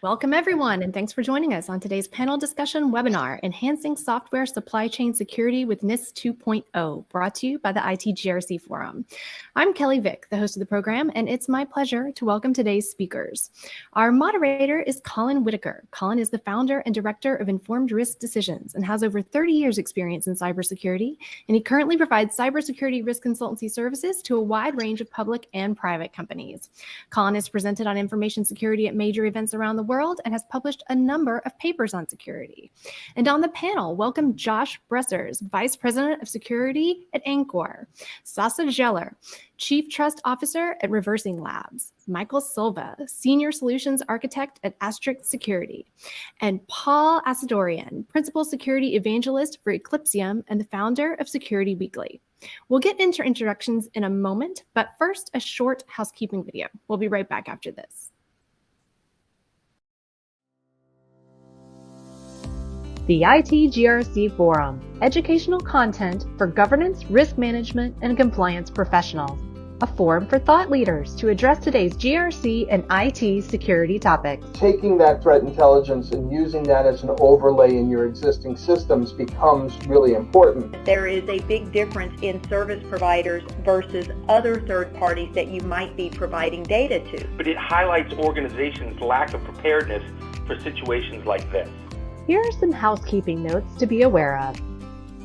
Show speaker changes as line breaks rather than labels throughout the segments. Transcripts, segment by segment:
Welcome, everyone, and thanks for joining us on today's panel discussion webinar, Enhancing Software Supply Chain Security with NIST 2.0, brought to you by the IT GRC Forum. I'm Kelly Vick, the host of the program, and it's my pleasure to welcome today's speakers. Our moderator is Colin Whitaker. Colin is the founder and director of Informed Risk Decisions and has over 30 years experience in cybersecurity, and he currently provides cybersecurity risk consultancy services to a wide range of public and private companies. Colin has presented on information security at major events around the world and has published a number of papers on security. And on the panel, welcome Josh Bressers, Vice President of Security at Anchor, Sasa Geller, Chief Trust Officer at ReversingLabs, Michael Silva, Senior Solutions Architect at Asterisk Security, and Paul Asadorian, Principal Security Evangelist for Eclipsium and the founder of Security Weekly. We'll get into introductions in a moment, but first, a short housekeeping video. We'll be right back after this.
The IT GRC Forum, educational content for governance, risk management, and compliance professionals. A forum for thought leaders to address today's GRC and IT security topics.
Taking that threat intelligence and using that as an overlay in your existing systems becomes really important.
There is a big difference in service providers versus other third parties that you might be providing data to.
But it highlights organizations' lack of preparedness for situations like this.
Here are some housekeeping notes to be aware of.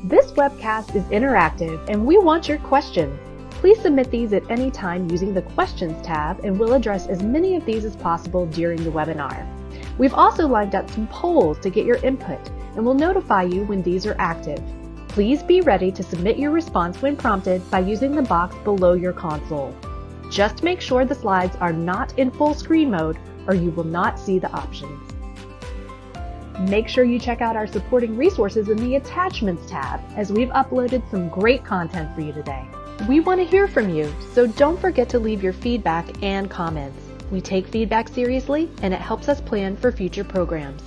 This webcast is interactive and we want your questions. Please submit these at any time using the Questions tab, and we'll address as many of these as possible during the webinar. We've also lined up some polls to get your input, and we'll notify you when these are active. Please be ready to submit your response when prompted by using the box below your console. Just make sure the slides are not in full screen mode, or you will not see the options. Make sure you check out our supporting resources in the Attachments tab, as we've uploaded some great content for you today. We want to hear from you, so don't forget to leave your feedback and comments. We take feedback seriously, and it helps us plan for future programs.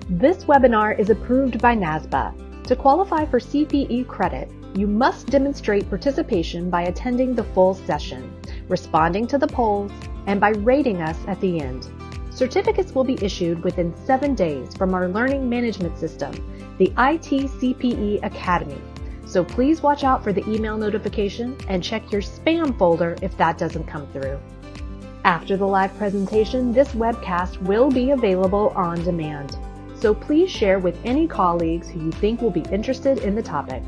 This webinar is approved by NASBA. To qualify for CPE credit, you must demonstrate participation by attending the full session, responding to the polls, and by rating us at the end. Certificates will be issued within 7 days from our learning management system, the IT CPE Academy. So please watch out for the email notification and check your spam folder if that doesn't come through. After the live presentation, this webcast will be available on demand. So please share with any colleagues who you think will be interested in the topic.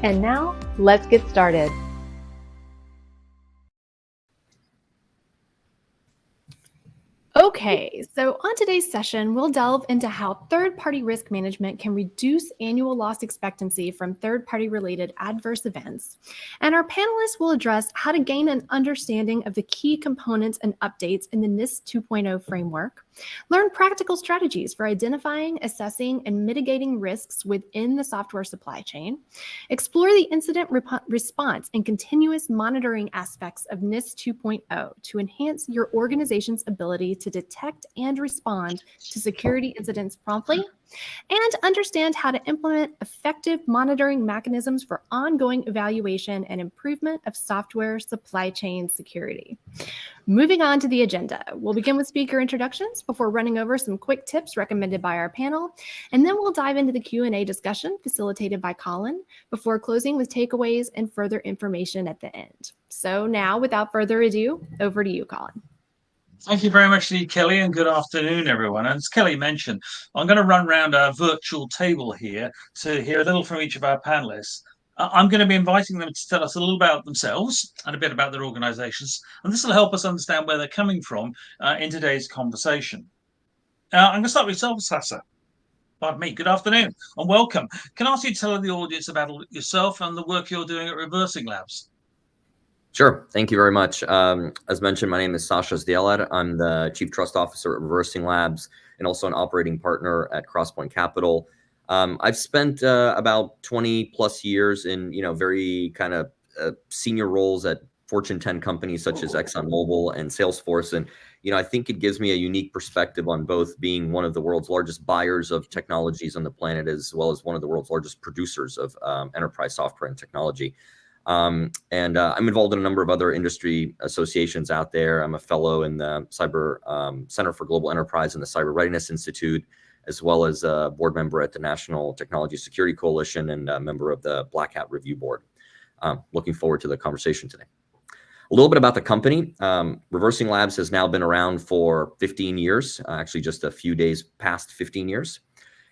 And now, let's get started.
Okay, so on today's session, we'll delve into how third-party risk management can reduce annual loss expectancy from third-party related adverse events. And our panelists will address how to gain an understanding of the key components and updates in the NIST 2.0 framework, learn practical strategies for identifying, assessing, and mitigating risks within the software supply chain, explore the incident response and continuous monitoring aspects of NIST 2.0 to enhance your organization's ability to detect and respond to security incidents promptly, and understand how to implement effective monitoring mechanisms for ongoing evaluation and improvement of software supply chain security. Moving on to the agenda, we'll begin with speaker introductions before running over some quick tips recommended by our panel, and then we'll dive into the Q&A discussion facilitated by Colin before closing with takeaways and further information at the end. So now, without further ado, over to you, Colin.
Thank you very much, Kelly, and good afternoon, everyone. And as Kelly mentioned, I'm going to run around our virtual table here to hear a little from each of our panelists. I'm going to be inviting them to tell us a little about themselves and a bit about their organizations, and this will help us understand where they're coming from in today's conversation. I'm going to start with yourself, Sasa. Pardon me. Good afternoon and welcome. Can I ask you to tell the audience about yourself and the work you're doing at ReversingLabs?
Sure. Thank you very much. As mentioned, my name is Sasha Zdieler. I'm the Chief Trust Officer at ReversingLabs and also an operating partner at Crosspoint Capital. I've spent about 20 plus years in, very kind of senior roles at Fortune 10 companies such as ExxonMobil and Salesforce. And, I think it gives me a unique perspective on both being one of the world's largest buyers of technologies on the planet, as well as one of the world's largest producers of enterprise software and technology. And I'm involved in a number of other industry associations out there. I'm a fellow in the Cyber Center for Global Enterprise and the Cyber Readiness Institute, as well as a board member at the National Technology Security Coalition and a member of the Black Hat Review Board. Looking forward to the conversation today. A little bit about the company. ReversingLabs has now been around for 15 years, actually just a few days past 15 years.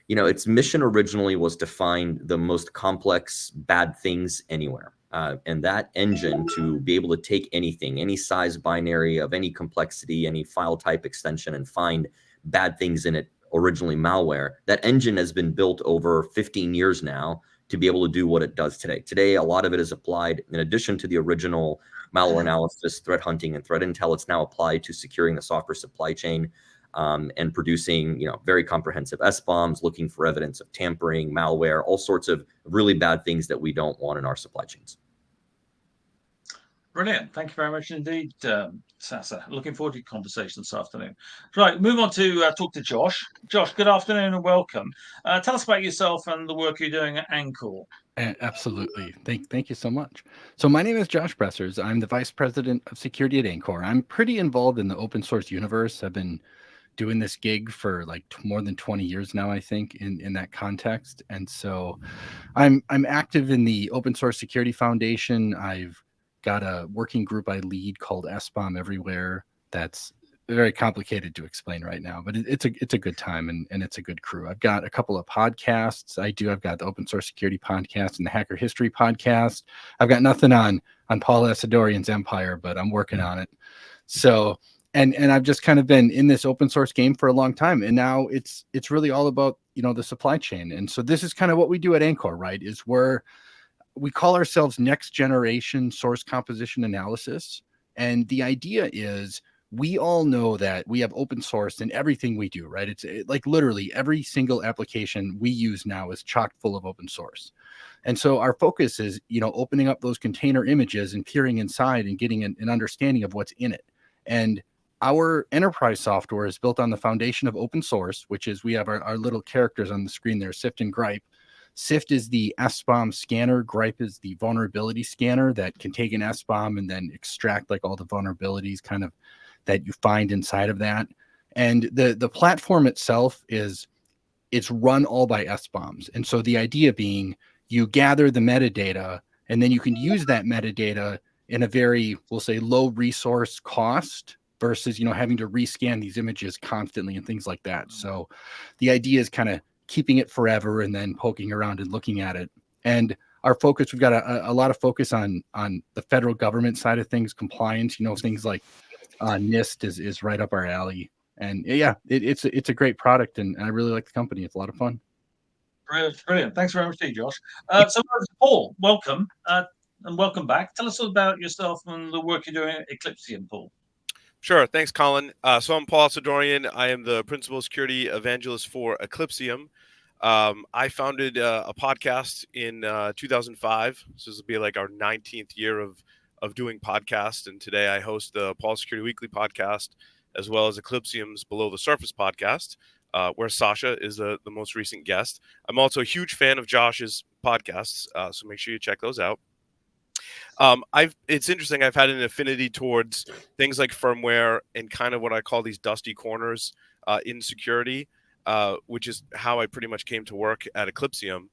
You know, its mission originally was to find the most complex bad things anywhere. And that engine to be able to take anything, any size binary of any complexity, any file type extension, and find bad things in it, originally malware, that engine has been built over 15 years now to be able to do what it does today. Today, a lot of it is applied, in addition to the original malware analysis, threat hunting, and threat intel, it's now applied to securing the software supply chain and producing, very comprehensive SBOMs, looking for evidence of tampering, malware, all sorts of really bad things that we don't want in our supply chains.
Brilliant. Thank you very much indeed, Sasa. Looking forward to your conversation this afternoon. Right, move on to talk to Josh. Josh, good afternoon and welcome. Tell us about yourself and the work you're doing at Ancor.
Absolutely. Thank you so much. So my name is Josh Bressers. I'm the Vice President of Security at Ancor. I'm pretty involved in the open source universe. I've been doing this gig for like more than 20 years now, I think, in that context. And so I'm active in the Open Source Security Foundation. I've got a working group I lead called SBOM Everywhere. That's very complicated to explain right now, but it's a good time and it's a good crew. I've got a couple of podcasts. I've got the Open Source Security podcast and the Hacker History podcast. I've got nothing on Paul Asadorian's empire, but I'm working on it. So, and I've just kind of been in this open source game for a long time. And now it's really all about, the supply chain. And so this is kind of what we do at Ancor, right? Is we call ourselves next generation source composition analysis. And the idea is we all know that we have open source in everything we do, right? It's like literally every single application we use now is chock full of open source. And so our focus is, opening up those container images and peering inside and getting an understanding of what's in it. And our enterprise software is built on the foundation of open source, which is we have our little characters on the screen there, SIFT and GRIPE. SIFT is the SBOM scanner. GRIPE is the vulnerability scanner that can take an SBOM and then extract like all the vulnerabilities kind of that you find inside of that. And the platform itself it's run all by SBOMs. And so the idea being you gather the metadata and then you can use that metadata in a very, we'll say, low resource cost versus, having to rescan these images constantly and things like that. So the idea is kind of keeping it forever and then poking around and looking at it. And our focus, we've got a lot of focus on the federal government side of things, compliance, things like NIST is right up our alley. And yeah, it's a great product and I really like the company. It's a lot of fun.
Brilliant. Thanks very much, Josh. So Paul, welcome and welcome back. Tell us all about yourself and the work you're doing at Eclipsium, Paul.
Sure. Thanks, Colin. So I'm Paul Asadorian. I am the Principal Security Evangelist for Eclipsium. I founded a podcast in 2005. So this will be like our 19th year of doing podcasts. And today I host the Paul Security Weekly podcast, as well as Eclipsium's Below the Surface podcast, where Sasha is the most recent guest. I'm also a huge fan of Josh's podcasts, so make sure you check those out. It's interesting. I've had an affinity towards things like firmware and kind of what I call these dusty corners in security, which is how I pretty much came to work at Eclipsium.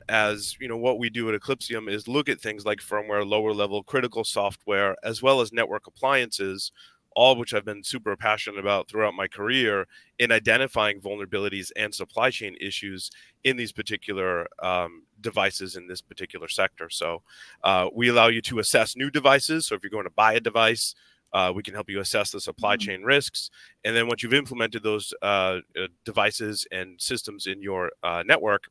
As what we do at Eclipsium is look at things like firmware, lower level critical software, as well as network appliances, all of which I've been super passionate about throughout my career in identifying vulnerabilities and supply chain issues in these particular devices in this particular sector. So we allow you to assess new devices. So if you're going to buy a device, we can help you assess the supply chain risks. And then once you've implemented those devices and systems in your network,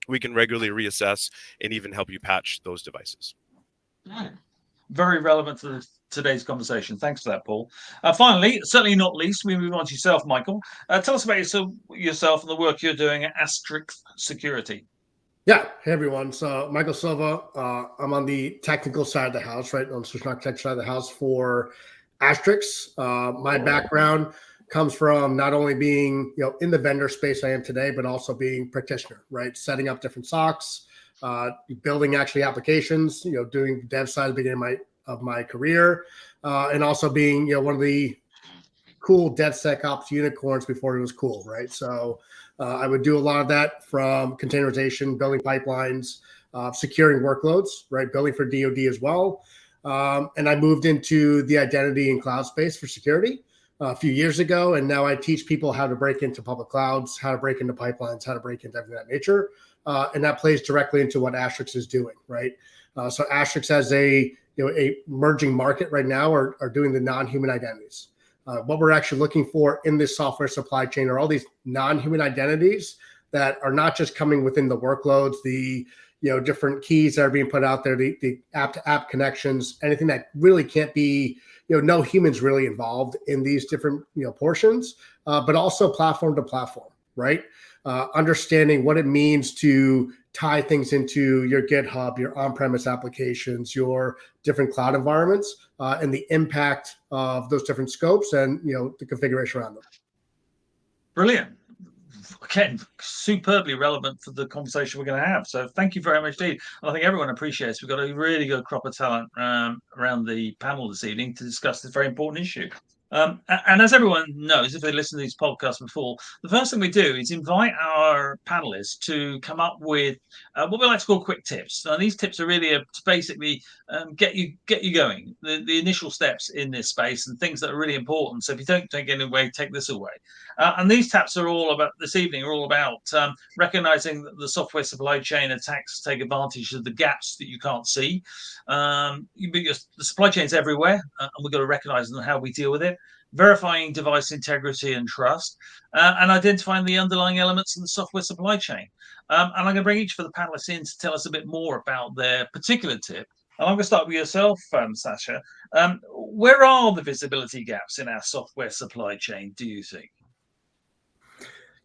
we can regularly reassess and even help you patch those devices.
Very relevant to today's conversation. Thanks for that, Paul. Finally, certainly not least, we move on to yourself, Michael. Tell us about yourself and the work you're doing at Asterix Security.
Yeah. Hey, everyone. So Michael Silva, I'm on the technical side of the house, right? On the solution architecture side of the house for Asterix. My background comes from not only being, in the vendor space I am today, but also being practitioner, right? Setting up different SOCs, building actually applications, doing dev side at the beginning of my career, and also being, one of the cool DevSecOps unicorns before it was cool, right? So I would do a lot of that, from containerization, building pipelines, securing workloads, right? Building for DoD as well. And I moved into the identity and cloud space for security a few years ago. And now I teach people how to break into public clouds, how to break into pipelines, how to break into everything of that nature. And that plays directly into what Asterisk is doing, right? So Asterisk has a emerging market right now are doing the non-human identities. What we're actually looking for in this software supply chain are all these non-human identities that are not just coming within the workloads, the different keys that are being put out there, the app-to-app connections, anything that really can't be, no humans really involved in these different portions, but also platform to platform, right? Understanding what it means to tie things into your GitHub, your on-premise applications, your different cloud environments, and the impact of those different scopes and the configuration around them.
Brilliant. Again, superbly relevant for the conversation we're going to have. So thank you very much indeed. And I think everyone appreciates we've got a really good crop of talent around the panel this evening to discuss this very important issue. And as everyone knows, if they listen to these podcasts before, the first thing we do is invite our panelists to come up with what we like to call quick tips. And these tips are really to basically get you going, the initial steps in this space and things that are really important. So if you don't take it away, take this away. And these tips are all about this evening are all about recognizing that the software supply chain attacks take advantage of the gaps that you can't see. The supply chain is everywhere, and we've got to recognize how we deal with it. Verifying device integrity and trust, and identifying the underlying elements in the software supply chain. And I'm going to bring each of the panelists in to tell us a bit more about their particular tip. And I'm going to start with yourself, Sasha. Where are the visibility gaps in our software supply chain, do you think?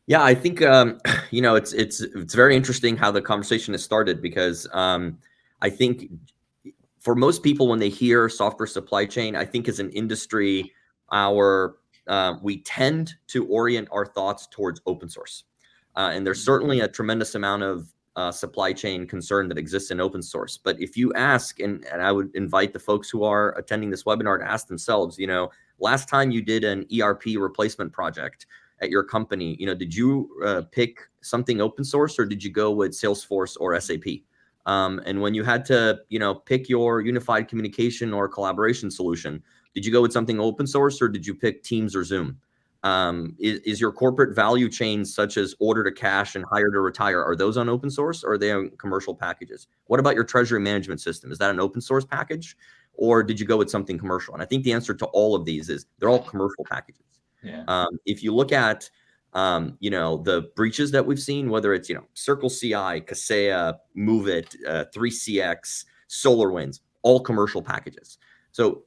Yeah, I think it's very interesting how the conversation has started, because I think for most people, when they hear software supply chain, I think as an industry, we tend to orient our thoughts towards open source, and there's certainly a tremendous amount of supply chain concern that exists in open source. But if you ask, and I would invite the folks who are attending this webinar to ask themselves, last time you did an ERP replacement project at your company, did you pick something open source, or did you go with Salesforce or SAP? And when you had to, pick your unified communication or collaboration solution, did you go with something open source, or did you pick Teams or Zoom? Is your corporate value chain, such as order to cash and hire to retire, are those on open source, or are they on commercial packages? What about your treasury management system? Is that an open source package, or did you go with something commercial? And I think the answer to all of these is they're all commercial packages.
Yeah.
If you look at the breaches that we've seen, whether it's Circle CI, Kaseya, MoveIt, 3CX, SolarWinds, all commercial packages. So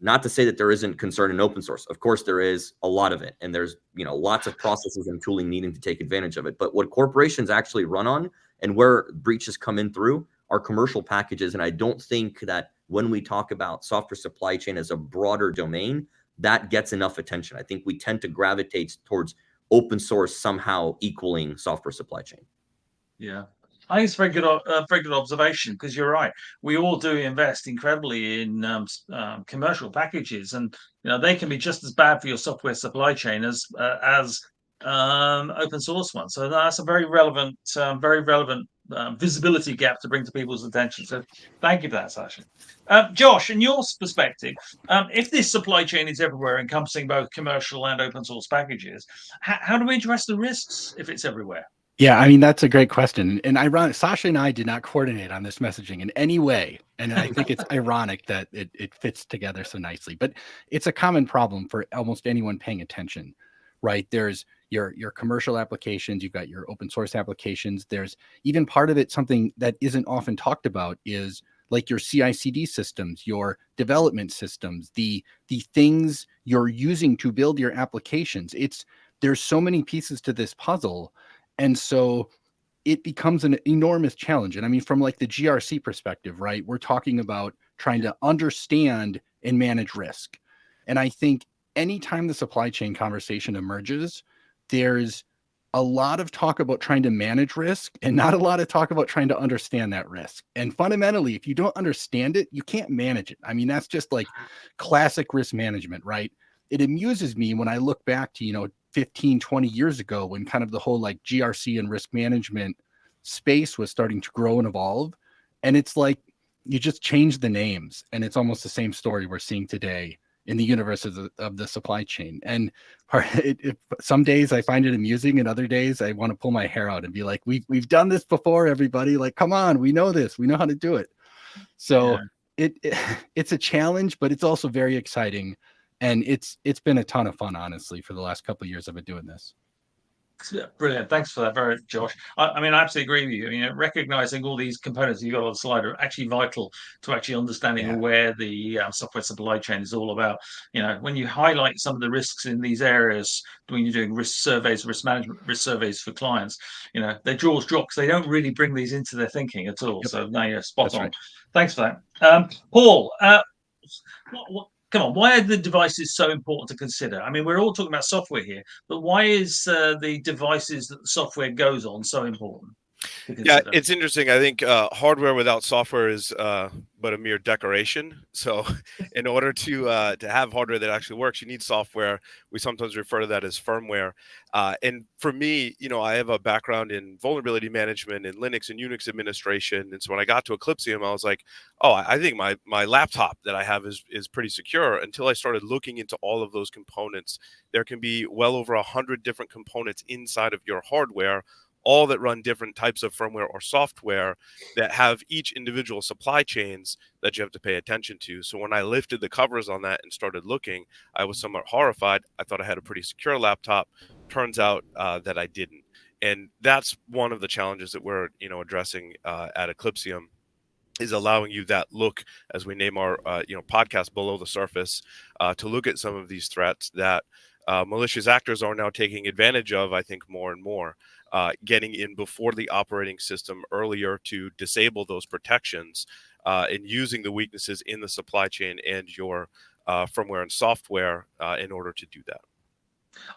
not to say that there isn't concern in open source. Of course, there is a lot of it, and there's lots of processes and tooling needing to take advantage of it. But what corporations actually run on and where breaches come in through are commercial packages. And I don't think that when we talk about software supply chain as a broader domain, that gets enough attention. I think we tend to gravitate towards open source somehow equaling software supply chain.
Yeah, I think it's a very good observation, because you're right. We all do invest incredibly in commercial packages, and they can be just as bad for your software supply chain as open source ones. So that's a very relevant visibility gap to bring to people's attention. So thank you for that, Sasha. Josh, in your perspective, if this supply chain is everywhere, encompassing both commercial and open source packages, how do we address the risks if it's everywhere?
Yeah, I mean, that's a great question. And ironic, Sasha and I did not coordinate on this messaging in any way. And I think it's ironic that it fits together so nicely. But it's a common problem for almost anyone paying attention, right? There's your commercial applications, you've got your open source applications. There's even part of it, something that isn't often talked about, is like your CI/CD systems, your development systems, the things you're using to build your applications. There's so many pieces to this puzzle. And so it becomes an enormous challenge. And I mean, from like the GRC perspective, right, we're talking about trying to understand and manage risk. And I think anytime the supply chain conversation emerges, there's a lot of talk about trying to manage risk and not a lot of talk about trying to understand that risk. And fundamentally, if you don't understand it, you can't manage it. I mean, that's just like classic risk management, right? It amuses me when I look back to, 15, 20 years ago when kind of the whole like GRC and risk management space was starting to grow and evolve. And it's like you just change the names and it's almost the same story we're seeing today in the universe of the supply chain. And some days I find it amusing and other days I want to pull my hair out and be like, we've done this before, everybody. Like, come on, we know this. We know how to do it. So it's a challenge, but it's also very exciting. And it's been a ton of fun, honestly, for the last couple of years I've been doing this.
Brilliant. Thanks for that, Josh. I mean, I absolutely agree with you. Recognizing all these components you got on the slide are actually vital to actually understanding where the software supply chain is all about. When you highlight some of the risks in these areas, when you're doing risk surveys, risk management, risk surveys for clients, their jaws drop because they don't really bring these into their thinking at all. Yep. So no, you're spot on. Right. Thanks for that. Paul, come on, why are the devices so important to consider? I mean, we're all talking about software here, but why is the devices that the software goes on so important?
Yeah, it's interesting. I think hardware without software is but a mere decoration. So in order to have hardware that actually works, you need software. We sometimes refer to that as firmware. And for me, I have a background in vulnerability management and Linux and Unix administration. And so when I got to Eclipsium, I was like, oh, I think my laptop that I have is pretty secure, until I started looking into all of those components. There can be well over 100 different components inside of your hardware, all that run different types of firmware or software that have each individual supply chains that you have to pay attention to. So when I lifted the covers on that and started looking, I was somewhat horrified. I thought I had a pretty secure laptop. Turns out that I didn't. And that's one of the challenges that we're addressing at Eclipsium, is allowing you that look, as we name our podcast, below the surface, to look at some of these threats that malicious actors are now taking advantage of, I think, more and more. Getting in before the operating system earlier to disable those protections, and using the weaknesses in the supply chain and your firmware and software in order to do that.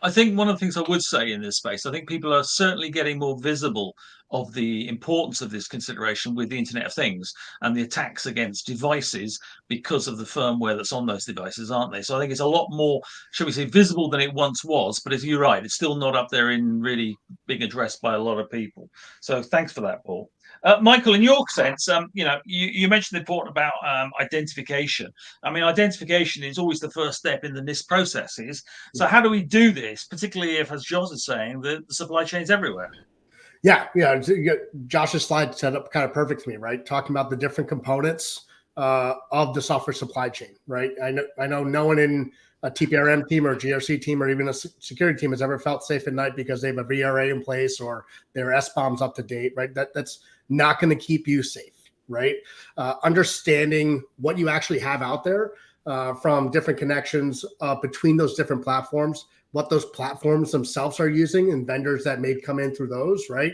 I think one of the things I would say in this space, I think people are certainly getting more visible of the importance of this consideration with the Internet of Things and the attacks against devices because of the firmware that's on those devices, aren't they? So I think it's a lot more, shall we say, visible than it once was. But as you're right, it's still not up there in really being addressed by a lot of people. So thanks for that, Paul. Michael, in your sense, you mentioned the important about identification. I mean, identification is always the first step in the NIST processes. So how do we do this, particularly if, as Josh is saying, the supply chain is everywhere?
Yeah. Josh's slide set up kind of perfect for me, right? Talking about the different components of the software supply chain, right? I know no one in a TPRM team or a GRC team or even a security team has ever felt safe at night because they have a VRA in place or their SBOM's up to date, right? That's not going to keep you safe, right? Understanding what you actually have out there from different connections between those different platforms, what those platforms themselves are using, and vendors that may come in through those, right?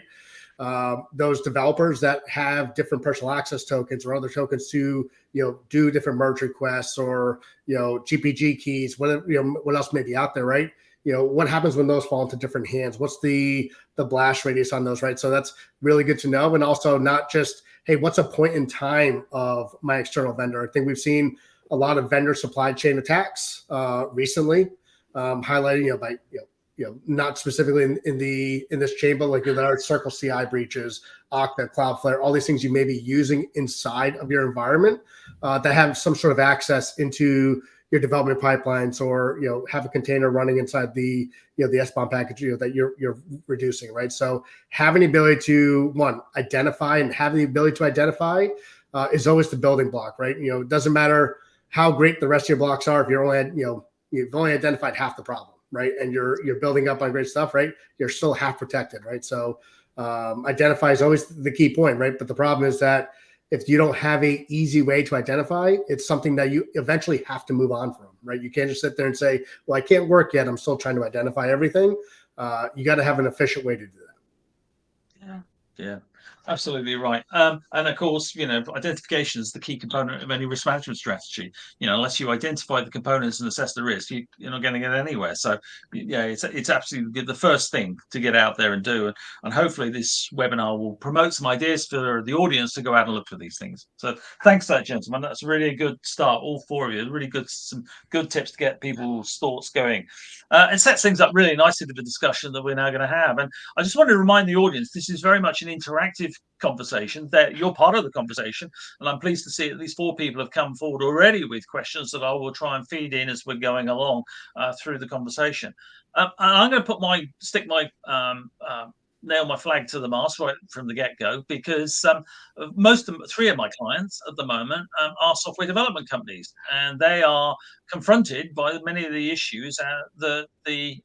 Those developers that have different personal access tokens or other tokens to, do different merge requests or, GPG keys, whatever, what else may be out there, right? What happens when those fall into different hands? What's the blast radius on those, right? So that's really good to know. And also not just, hey, what's a point in time of my external vendor? I think we've seen a lot of vendor supply chain attacks recently, highlighting, by not specifically in this chain, but like our Circle CI breaches, Okta, Cloudflare, all these things you may be using inside of your environment that have some sort of access into your development pipelines, or have a container running inside the the SBOM package that you're reducing, right? So having the ability to identify and having the ability to identify is always the building block, right? It doesn't matter how great the rest of your blocks are if you're only you've only identified half the problem, right? And you're building up on great stuff, right? You're still half protected, right? So identify is always the key point, right? But the problem is that if you don't have a easy way to identify, it's something that you eventually have to move on from, right? You can't just sit there and say, well, I can't work yet. I'm still trying to identify everything. You got to have an efficient way to do that.
Yeah. Absolutely right. And of course, identification is the key component of any risk management strategy. Unless you identify the components and assess the risk, you're not going to get anywhere. So, yeah, it's absolutely the first thing to get out there and do. And hopefully this webinar will promote some ideas for the audience to go out and look for these things. So thanks for that, gentlemen. That's really a good start, all four of you. Really good, some good tips to get people's thoughts going. And sets things up really nicely to the discussion that we're now going to have. And I just want to remind the audience, this is very much an interactive conversation, that you're part of the conversation, and I'm pleased to see at least 4 people have come forward already with questions that I will try and feed in as we're going along through the conversation. And I'm going to stick my nail my flag to the mast right from the get-go, because most of 3 of my clients at the moment are software development companies, and they are confronted by many of the issues that the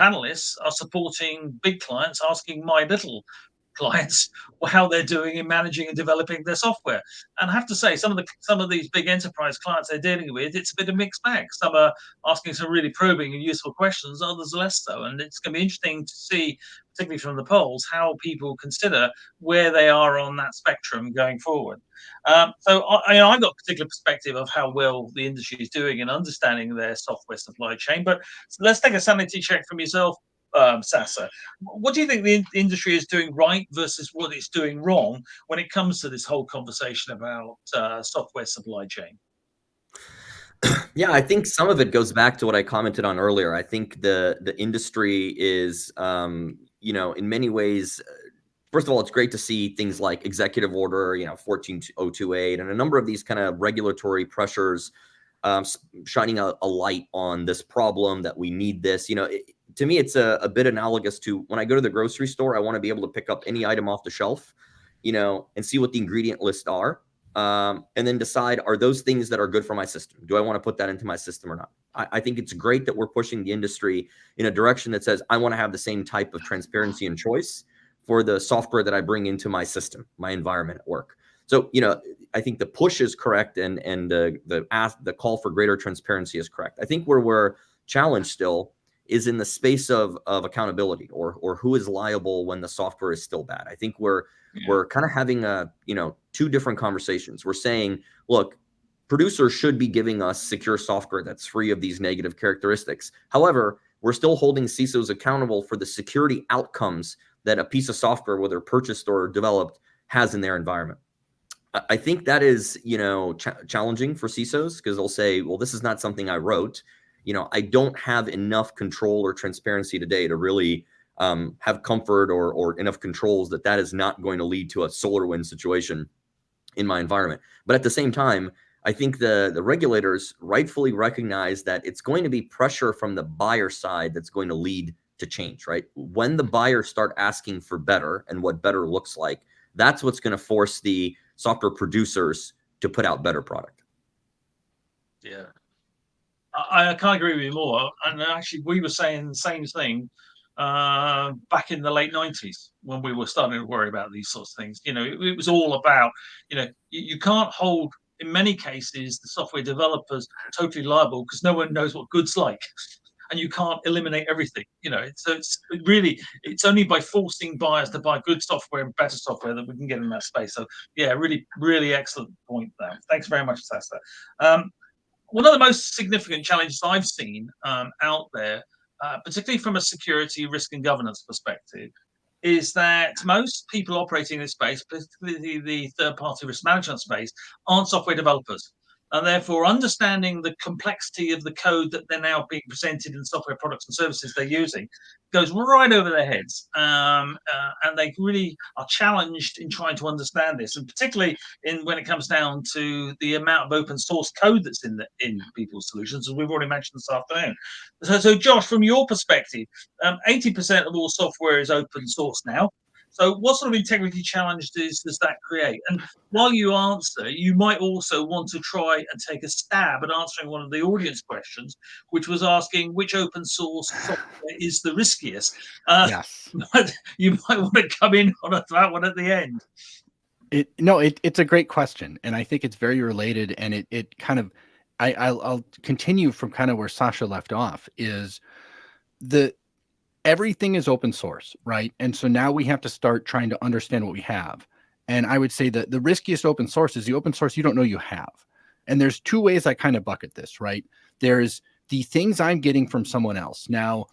panelists are supporting big clients, asking my little clients how they're doing in managing and developing their software. And I have to say, some of these big enterprise clients they're dealing with, it's a bit of a mixed bag. Some are asking some really probing and useful questions, others less so. And it's going to be interesting to see, particularly from the polls, how people consider where they are on that spectrum going forward. So I've got a particular perspective of how well the industry is doing in understanding their software supply chain. But let's take a sanity check from yourself, Sasa. What do you think the industry is doing right versus what it's doing wrong when it comes to this whole conversation about software supply chain?
Yeah, I think some of it goes back to what I commented on earlier. I think the industry is, in many ways, first of all, it's great to see things like Executive Order, 14028, and a number of these kind of regulatory pressures shining a light on this problem, that we need this. To me, it's a bit analogous to when I go to the grocery store. I want to be able to pick up any item off the shelf, and see what the ingredient lists are. And then decide, are those things that are good for my system? Do I want to put that into my system or not? I think it's great that we're pushing the industry in a direction that says, I want to have the same type of transparency and choice for the software that I bring into my system, my environment at work. So, I think the push is correct, and the call for greater transparency is correct. I think where we're challenged still is in the space of accountability, or who is liable when the software is still bad. I think we're kind of having 2 different conversations. We're saying, look, producers should be giving us secure software that's free of these negative characteristics. However, we're still holding CISOs accountable for the security outcomes that a piece of software, whether purchased or developed, has in their environment. I think that is, challenging for CISOs, because they'll say, well, this is not something I wrote. I don't have enough control or transparency today to really have comfort or enough controls that is not going to lead to a SolarWinds situation in my environment. But at the same time, I think the regulators rightfully recognize that it's going to be pressure from the buyer side that's going to lead to change, right? When the buyers start asking for better and what better looks like, that's what's going to force the software producers to put out better product.
Yeah, I can't agree with you more. And actually, we were saying the same thing back in the late 90s when we were starting to worry about these sorts of things. It was all about, you can't hold, in many cases, the software developers totally liable, because no one knows what good's like. And you can't eliminate everything. It's only by forcing buyers to buy good software and better software that we can get in that space. So yeah, really, really excellent point there. Thanks very much, Sasa. One of the most significant challenges I've seen out there, particularly from a security, risk, and governance perspective, is that most people operating in this space, particularly the third-party risk management space, aren't software developers. And therefore, understanding the complexity of the code that they're now being presented in software products and services they're using goes right over their heads. And they really are challenged in trying to understand this, and particularly when it comes down to the amount of open source code that's in people's solutions, as we've already mentioned this afternoon. So Josh, from your perspective, 80% of all software is open source now. So what sort of integrity challenges does that create? And while you answer, you might also want to try and take a stab at answering one of the audience questions, which was asking which open source software is the riskiest.
Yes.
But you might want to come in on that one at the end.
It's a great question, and I think it's very related, and it kind of, I'll continue from kind of where Sasha left off. Is everything is open source, right? And so now we have to start trying to understand what we have. And I would say that the riskiest open source is the open source you don't know you have. And there's two ways I kind of bucket this, right? There's the things I'm getting from someone else. Now,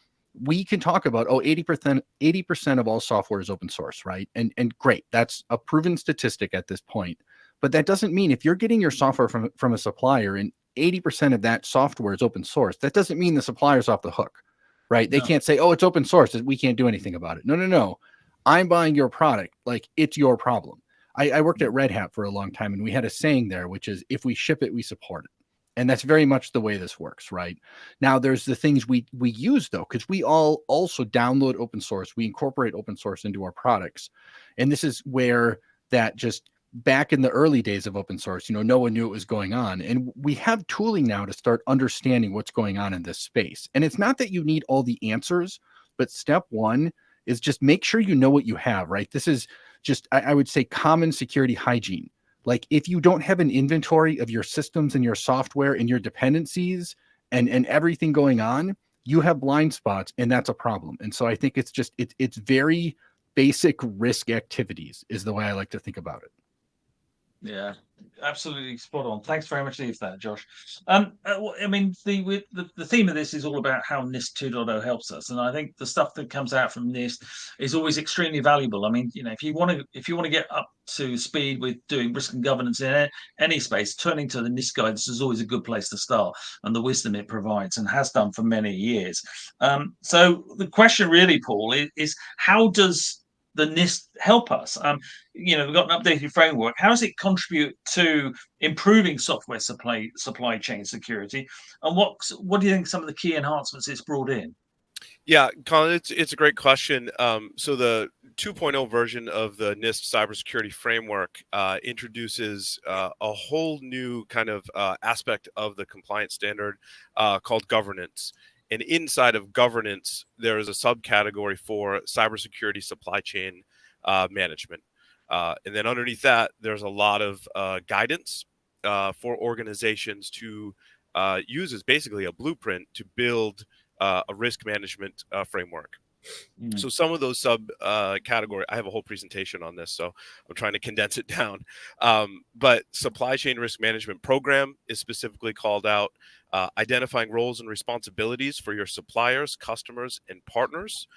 we can talk about, 80% of all software is open source, right? And great, that's a proven statistic at this point. But that doesn't mean if you're getting your software from a supplier and 80% of that software is open source, that doesn't mean the supplier's off the hook, right? They can't say, oh, it's open source, we can't do anything about it. No. I'm buying your product. Like, it's your problem. I worked at Red Hat for a long time, and we had a saying there, which is, if we ship it, we support it. And that's very much the way this works, right? Now, there's the things we use, though, because we all also download open source. We incorporate open source into our products. And this is where that just back in the early days of open source, no one knew what was going on. And we have tooling now to start understanding what's going on in this space. And it's not that you need all the answers, but step one is just make sure you know what you have, right? This is just, I would say, common security hygiene. Like, if you don't have an inventory of your systems and your software and your dependencies and everything going on, you have blind spots, and that's a problem. And so I think it's very basic risk activities is the way I like to think about it.
Yeah, absolutely spot on. Thanks very much for that, Josh. I mean, the theme of this is all about how NIST 2.0 helps us, and I think the stuff that comes out from NIST is always extremely valuable. I mean, if you want to get up to speed with doing risk and governance in any space, turning to the NIST guidance is always a good place to start, and the wisdom it provides and has done for many years. So the question really, Paul, is how does the NIST help us? We've got an updated framework. How does it contribute to improving software supply chain security? And what do you think some of the key enhancements it's brought in?
Yeah, Colin, it's a great question. So the 2.0 version of the NIST cybersecurity framework introduces a whole new kind of aspect of the compliance standard called governance. And inside of governance, there is a subcategory for cybersecurity supply chain management. And then underneath that, there's a lot of guidance for organizations to use as basically a blueprint to build a risk management framework. So some of those category, I have a whole presentation on this, so I'm trying to condense it down. But supply chain risk management program is specifically called out. Identifying roles and responsibilities for your suppliers, customers, and partners.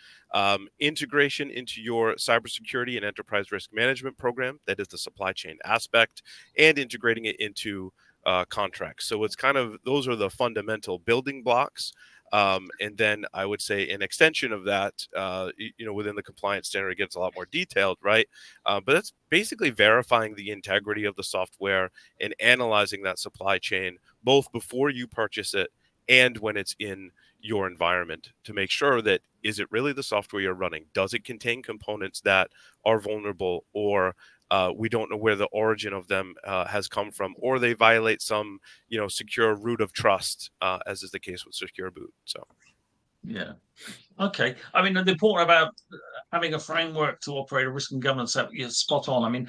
Integration into your cybersecurity and enterprise risk management program, that is the supply chain aspect, and integrating it into contracts. So it's kind of, those are the fundamental building blocks. And then I would say an extension of that, within the compliance standard, it gets a lot more detailed, right? But that's basically verifying the integrity of the software and analyzing that supply chain, both before you purchase it and when it's in your environment, to make sure that, is it really the software you're running? Does it contain components that are vulnerable, or we don't know where the origin of them has come from, or they violate some, secure root of trust, as is the case with Secure Boot. So, yeah.
Okay. I mean, the important about having a framework to operate a risk and governance app, you're spot on. I mean,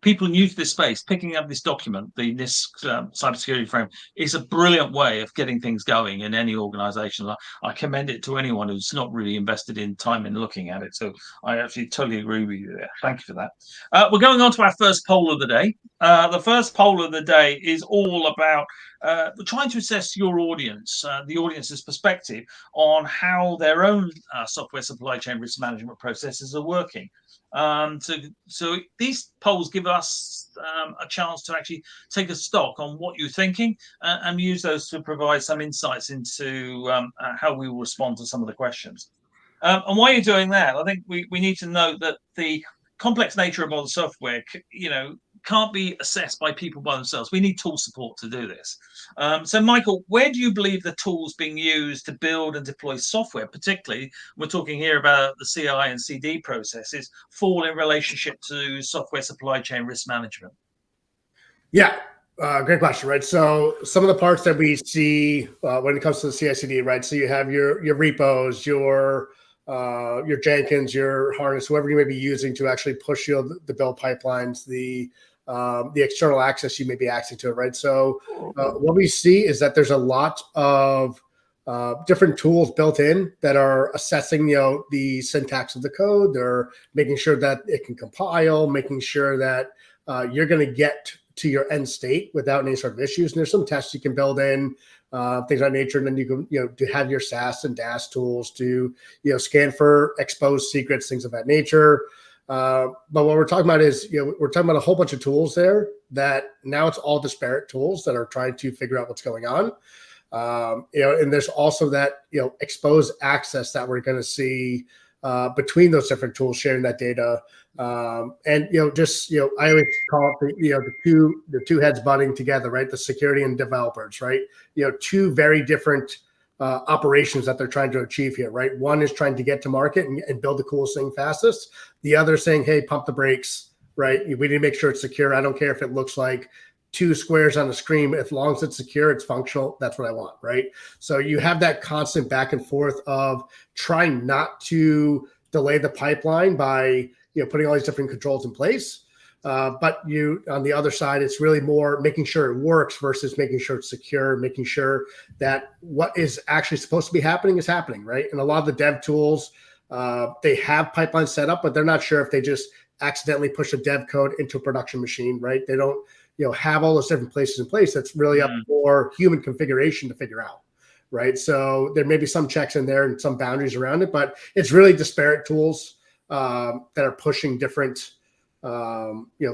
people new to this space, picking up this document, the NIST cybersecurity framework, is a brilliant way of getting things going in any organization. I commend it to anyone who's not really invested in time in looking at it. So I actually totally agree with you there. Thank you for that. We're going on to our first poll of the day. The first poll of the day is all about trying to assess your audience, the audience's perspective on how their own software supply chain risk management processes are working. So these polls give us a chance to actually take a stock on what you're thinking and use those to provide some insights into how we will respond to some of the questions. And while you're doing that, I think we need to note that the complex nature of modern software, can't be assessed by people by themselves. We need tool support to do this. So, Michael, where do you believe the tools being used to build and deploy software, particularly, we're talking here about the CI and CD processes, fall in relationship to software supply chain risk management?
Yeah, great question, right? So some of the parts that we see when it comes to the CI/CD, right? So you have your repos, your Jenkins, your Harness, whoever you may be using to actually push the build pipelines, the external access you may be accessing to it, right? So what we see is that there's a lot of different tools built in that are assessing, the syntax of the code. They're making sure that it can compile, making sure that you're going to get to your end state without any sort of issues. And there's some tests you can build in, things of that nature. And then you can, to have your SAS and DAS tools to, scan for exposed secrets, things of that nature. But what we're talking about is, we're talking about a whole bunch of tools there that now it's all disparate tools that are trying to figure out what's going on. And there's also that, exposed access that we're going to see between those different tools sharing that data. And, I always call it the two heads butting together, right? The security and developers, right? Two very different operations that they're trying to achieve here, right? One is trying to get to market and build the coolest thing fastest. The other saying, hey, pump the brakes, right? We need to make sure it's secure. I don't care if it looks like two squares on the screen. As long as it's secure, it's functional. That's what I want, right? So you have that constant back and forth of trying not to delay the pipeline by, putting all these different controls in place. But on the other side, it's really more making sure it works versus making sure it's secure, making sure that what is actually supposed to be happening is happening, right? And a lot of the dev tools, they have pipelines set up, but they're not sure if they just accidentally push a dev code into a production machine, right? They don't, have all those different places in place. That's really up for human configuration to figure out, right? So there may be some checks in there and some boundaries around it, but it's really disparate tools that are pushing different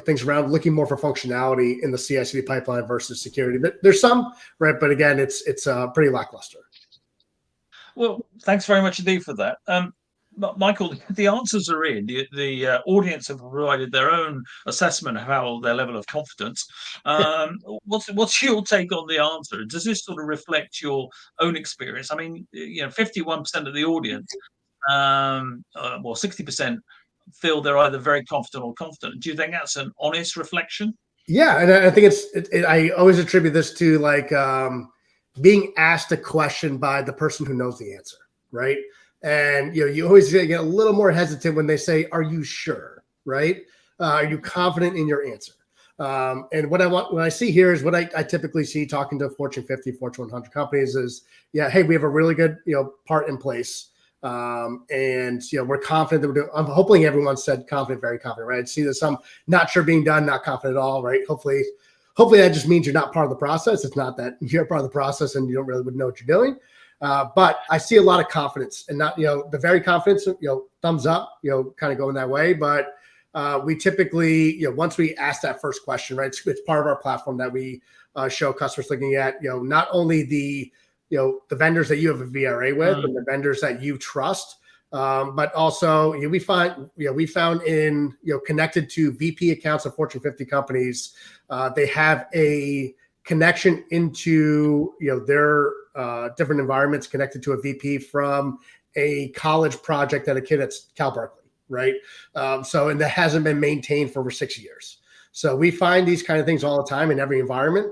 things around, looking more for functionality in the CI/CD pipeline versus security. There's some, right? But again, it's pretty lackluster.
Well, thanks very much indeed for that. Michael, the answers are in. The audience have provided their own assessment of how their level of confidence. What's your take on the answer? Does this sort of reflect your own experience? I mean, 51% of the audience, 60% feel they're either very confident or confident. Do you think that's an honest reflection?
Yeah, and I think I always attribute this to being asked a question by the person who knows the answer, right? And you always get a little more hesitant when they say, "Are you sure?" Right? Are you confident in your answer? And what I see here is what I typically see talking to Fortune 50, Fortune 100 companies is, hey, we have a really good part in place, and we're confident that we're doing. I'm hoping everyone said confident, very confident, right? I see there's some not sure being done, not confident at all, right? Hopefully that just means you're not part of the process. It's not that you're part of the process and you don't really know what you're doing. But I see a lot of confidence, and not the very confidence, thumbs up, kind of going that way. But we typically, once we ask that first question, right, it's part of our platform that we show customers looking at, not only the vendors that you have a VRA with and the vendors that you trust, but also we found in connected to VP accounts of Fortune 50 companies, they have a connection into their different environments connected to a VP from a college project at a kid at Cal Berkeley, right? And that hasn't been maintained for over 6 years. So we find these kind of things all the time in every environment.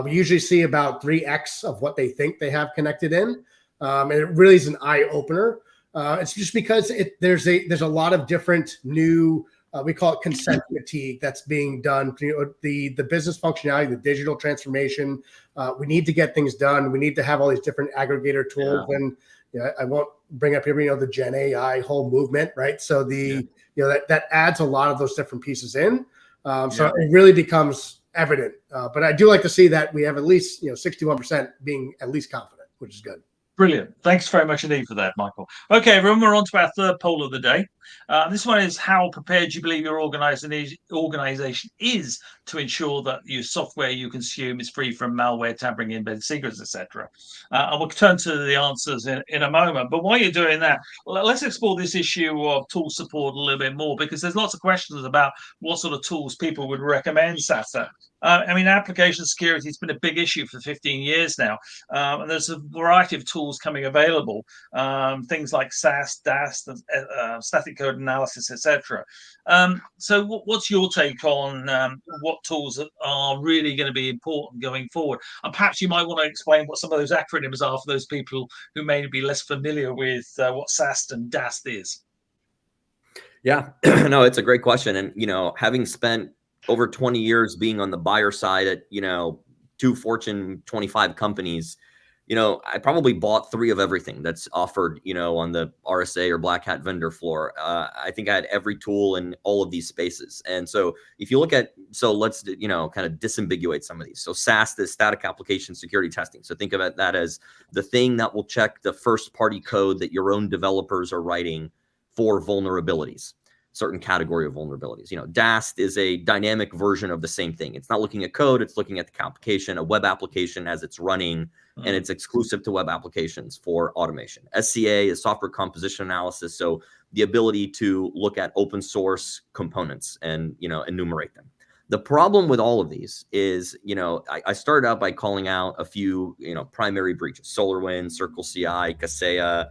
We usually see about 3x of what they think they have connected in, and it really is an eye opener. It's just because there's a lot of different new. We call it consent fatigue that's being done. The business functionality, the digital transformation. We need to get things done. We need to have all these different aggregator tools. Yeah. And I won't bring up here, the Gen AI whole movement, right? So that adds a lot of those different pieces in. So it really becomes evident. But I do like to see that we have at least 61% being at least confident, which is good.
Brilliant. Thanks very much indeed for that, Michael. Okay, everyone, we're on to our third poll of the day. This one is, how prepared do you believe your organization is to ensure that your software you consume is free from malware, tampering, embedded secrets, etc. And we'll turn to the answers in a moment. But while you're doing that, let's explore this issue of tool support a little bit more, because there's lots of questions about what sort of tools people would recommend SASA. Application security has been a big issue for 15 years now, and there's a variety of tools coming available, things like SAS, DAS, static code analysis, etc. So what's your take on what tools are really going to be important going forward? And perhaps you might want to explain what some of those acronyms are for those people who may be less familiar with what SAS and DAS is.
Yeah, no, it's a great question. And, having spent over 20 years being on the buyer side at, 2 Fortune 25 companies, I probably bought 3 of everything that's offered, on the RSA or Black Hat vendor floor. I think I had every tool in all of these spaces. And so if you look at, let's, kind of disambiguate some of these. So SAST is static application security testing. So think of that as the thing that will check the first party code that your own developers are writing for vulnerabilities, certain category of vulnerabilities. DAST is a dynamic version of the same thing. It's not looking at code, it's looking at the application, a web application as it's running, and it's exclusive to web applications for automation. SCA is software composition analysis. So the ability to look at open source components and, enumerate them. The problem with all of these is, I started out by calling out a few, primary breaches: SolarWinds, Circle CI, Kaseya,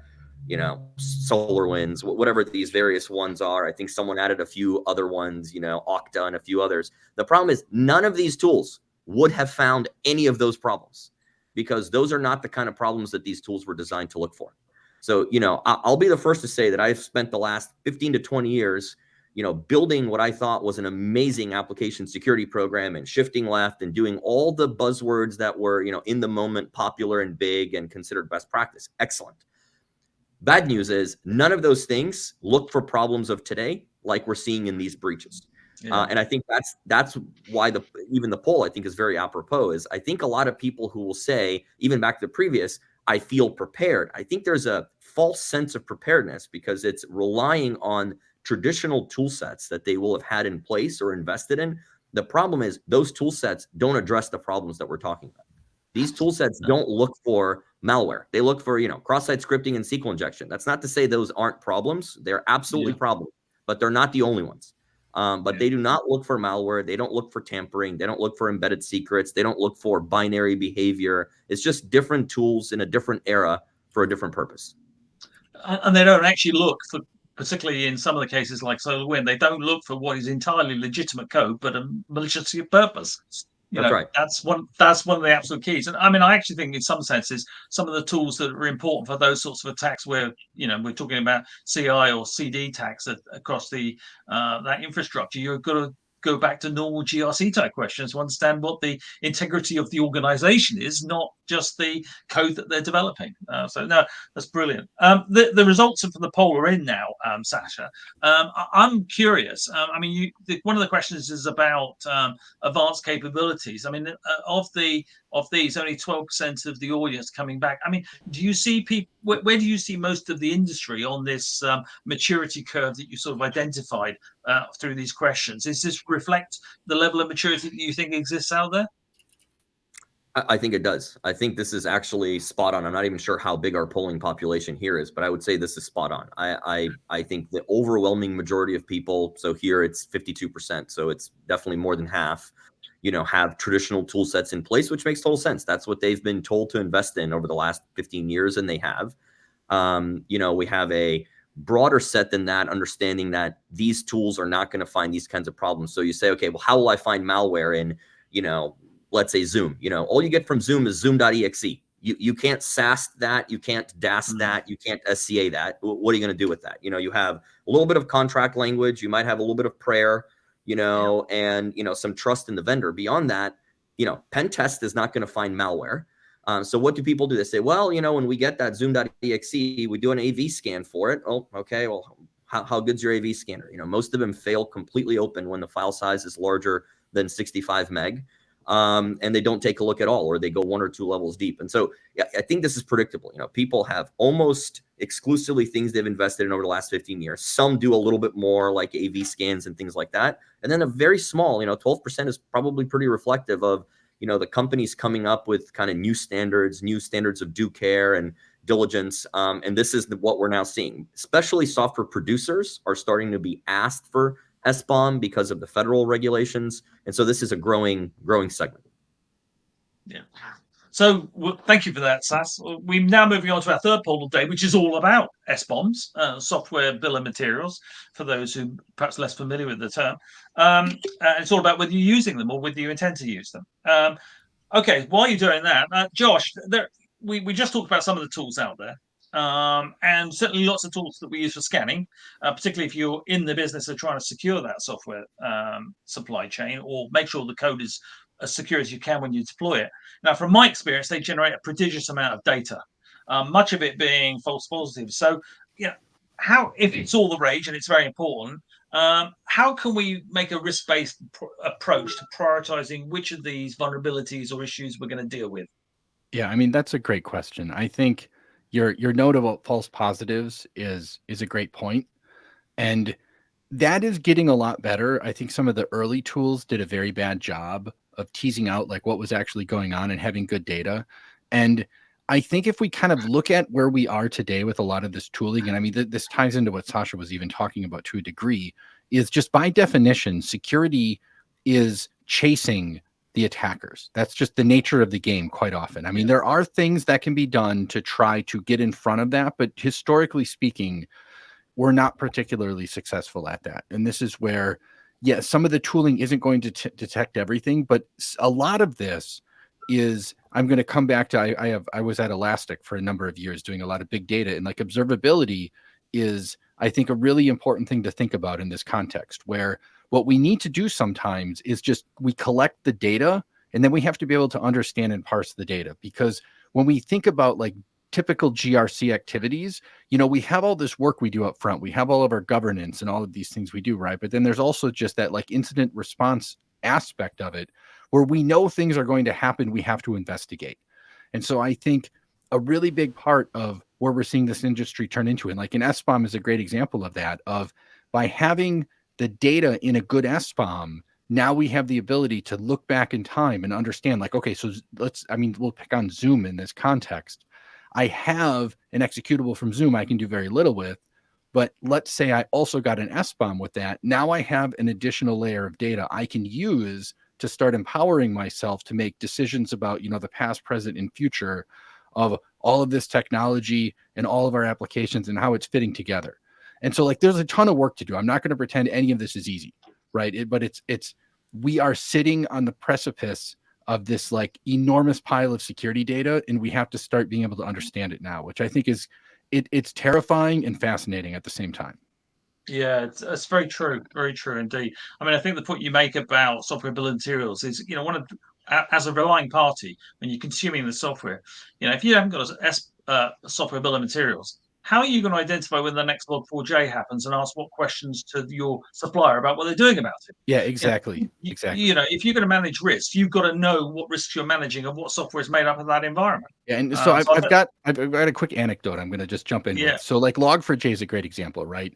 SolarWinds, whatever these various ones are. I think someone added a few other ones, Okta and a few others. The problem is none of these tools would have found any of those problems, because those are not the kind of problems that these tools were designed to look for. So, I'll be the first to say that I've spent the last 15 to 20 years, building what I thought was an amazing application security program and shifting left and doing all the buzzwords that were, in the moment popular and big and considered best practice. Excellent. Bad news is none of those things look for problems of today like we're seeing in these breaches. Yeah. And I think that's why even the poll, I think, is very apropos. Is I think a lot of people who will say, even back to the previous, I feel prepared. I think there's a false sense of preparedness because it's relying on traditional tool sets that they will have had in place or invested in. The problem is those tool sets don't address the problems that we're talking about. These tool sets don't look for malware. They look for, cross-site scripting and SQL injection. That's not to say those aren't problems. They're absolutely problems, but they're not the only ones. But they do not look for malware. They don't look for tampering. They don't look for embedded secrets. They don't look for binary behavior. It's just different tools in a different era for a different purpose.
And they don't actually look for, particularly in some of the cases like SolarWinds, they don't look for what is entirely legitimate code, but a malicious purpose.
That's right.
That's one of the absolute keys. And I mean, I actually think in some senses, some of the tools that are important for those sorts of attacks where, we're talking about CI or CD attacks across the that infrastructure, you've got to go back to normal GRC type questions to understand what the integrity of the organization is, not just the code that they're developing. So no, that's brilliant. The results from the poll are in now, Sasha. I'm curious. I mean, one of the questions is about advanced capabilities. I mean, of these, only 12% of the audience coming back. I mean, do you see people? Where do you see most of the industry on this maturity curve that you sort of identified through these questions? Does this reflect the level of maturity that you think exists out there?
I think it does. I think this is actually spot on. I'm not even sure how big our polling population here is, but I would say this is spot on. I think the overwhelming majority of people, so here it's 52%, so it's definitely more than half, have traditional tool sets in place, which makes total sense. That's what they've been told to invest in over the last 15 years, and they have. We have a broader set than that, understanding that these tools are not going to find these kinds of problems. So you say, okay, well, how will I find malware in, let's say Zoom? All you get from Zoom is zoom.exe. You can't SAST that, you can't DAST that, you can't SCA that. What are you going to do with that? You have a little bit of contract language, you might have a little bit of prayer, and some trust in the vendor. Beyond that, pen test is not going to find malware. So what do people do? They say, well, when we get that zoom.exe, we do an AV scan for it. Oh, okay. Well, how good's your AV scanner? Most of them fail completely open when the file size is larger than 65 meg. And they don't take a look at all, or they go 1 or 2 levels deep. And so I think this is predictable. People have almost exclusively things they've invested in over the last 15 years. Some do a little bit more, like AV scans and things like that. And then a very small, 12% is probably pretty reflective of, the companies coming up with kind of new standards of due care and diligence. And this is what we're now seeing. Especially software producers are starting to be asked for SBOM because of the federal regulations. And so this is a growing segment.
Yeah. So thank you for that, Sas. We're now moving on to our third poll of the day, which is all about SBOMs, software bill of materials, for those who perhaps less familiar with the term. It's all about whether you're using them or whether you intend to use them. Okay, while you're doing that, Josh, we just talked about some of the tools out there. And certainly lots of tools that we use for scanning, particularly if you're in the business of trying to secure that software supply chain or make sure the code is as secure as you can when you deploy it. Now, from my experience, they generate a prodigious amount of data, much of it being false positives. So, how, if it's all the rage and it's very important, how can we make a risk-based approach to prioritizing which of these vulnerabilities or issues we're going to deal with?
Yeah, I mean, that's a great question. I think your note about false positives is a great point, and that is getting a lot better. I think some of the early tools did a very bad job of teasing out like what was actually going on and having good data. And I think if we kind of look at where we are today with a lot of this tooling, and I mean, this ties into what Sasha was even talking about to a degree, is just by definition, security is chasing the attackers. That's just the nature of the game quite often. I mean, there are things that can be done to try to get in front of that, but historically speaking, we're not particularly successful at that. And this is where, yes, some of the tooling isn't going to detect everything, but a lot of this is, I'm going to come back to, I was at Elastic for a number of years doing a lot of big data, and like observability is, I think, a really important thing to think about in this context, where what we need to do sometimes is just, we collect the data and then we have to be able to understand and parse the data. Because when we think about like typical GRC activities, we have all this work we do up front. We have all of our governance and all of these things we do, right? But then there's also just that like incident response aspect of it, where we know things are going to happen, we have to investigate. And so I think a really big part of where we're seeing this industry turn into, and like an SBOM is a great example of that, of by having the data in a good SBOM, now we have the ability to look back in time and understand like, okay, so we'll pick on Zoom in this context. I have an executable from Zoom I can do very little with, but let's say I also got an SBOM with that. Now I have an additional layer of data I can use to start empowering myself to make decisions about, the past, present, and future of all of this technology and all of our applications and how it's fitting together. And so like, there's a ton of work to do. I'm not going to pretend any of this is easy, right? But we are sitting on the precipice of this like enormous pile of security data, and we have to start being able to understand it now, which I think is, it's terrifying and fascinating at the same time.
Yeah, it's very true indeed. I mean, I think the point you make about software bill of materials is, as a relying party, when you're consuming the software, if you haven't got a software bill of materials, how are you going to identify when the next log4j happens and ask what questions to your supplier about what they're doing about it?
Yeah, exactly. Exactly.
If you're going to manage risks, you've got to know what risks you're managing and what software is made up of that environment.
Yeah, and so I've got a quick anecdote I'm going to just jump in with. So like log4j is a great example, right?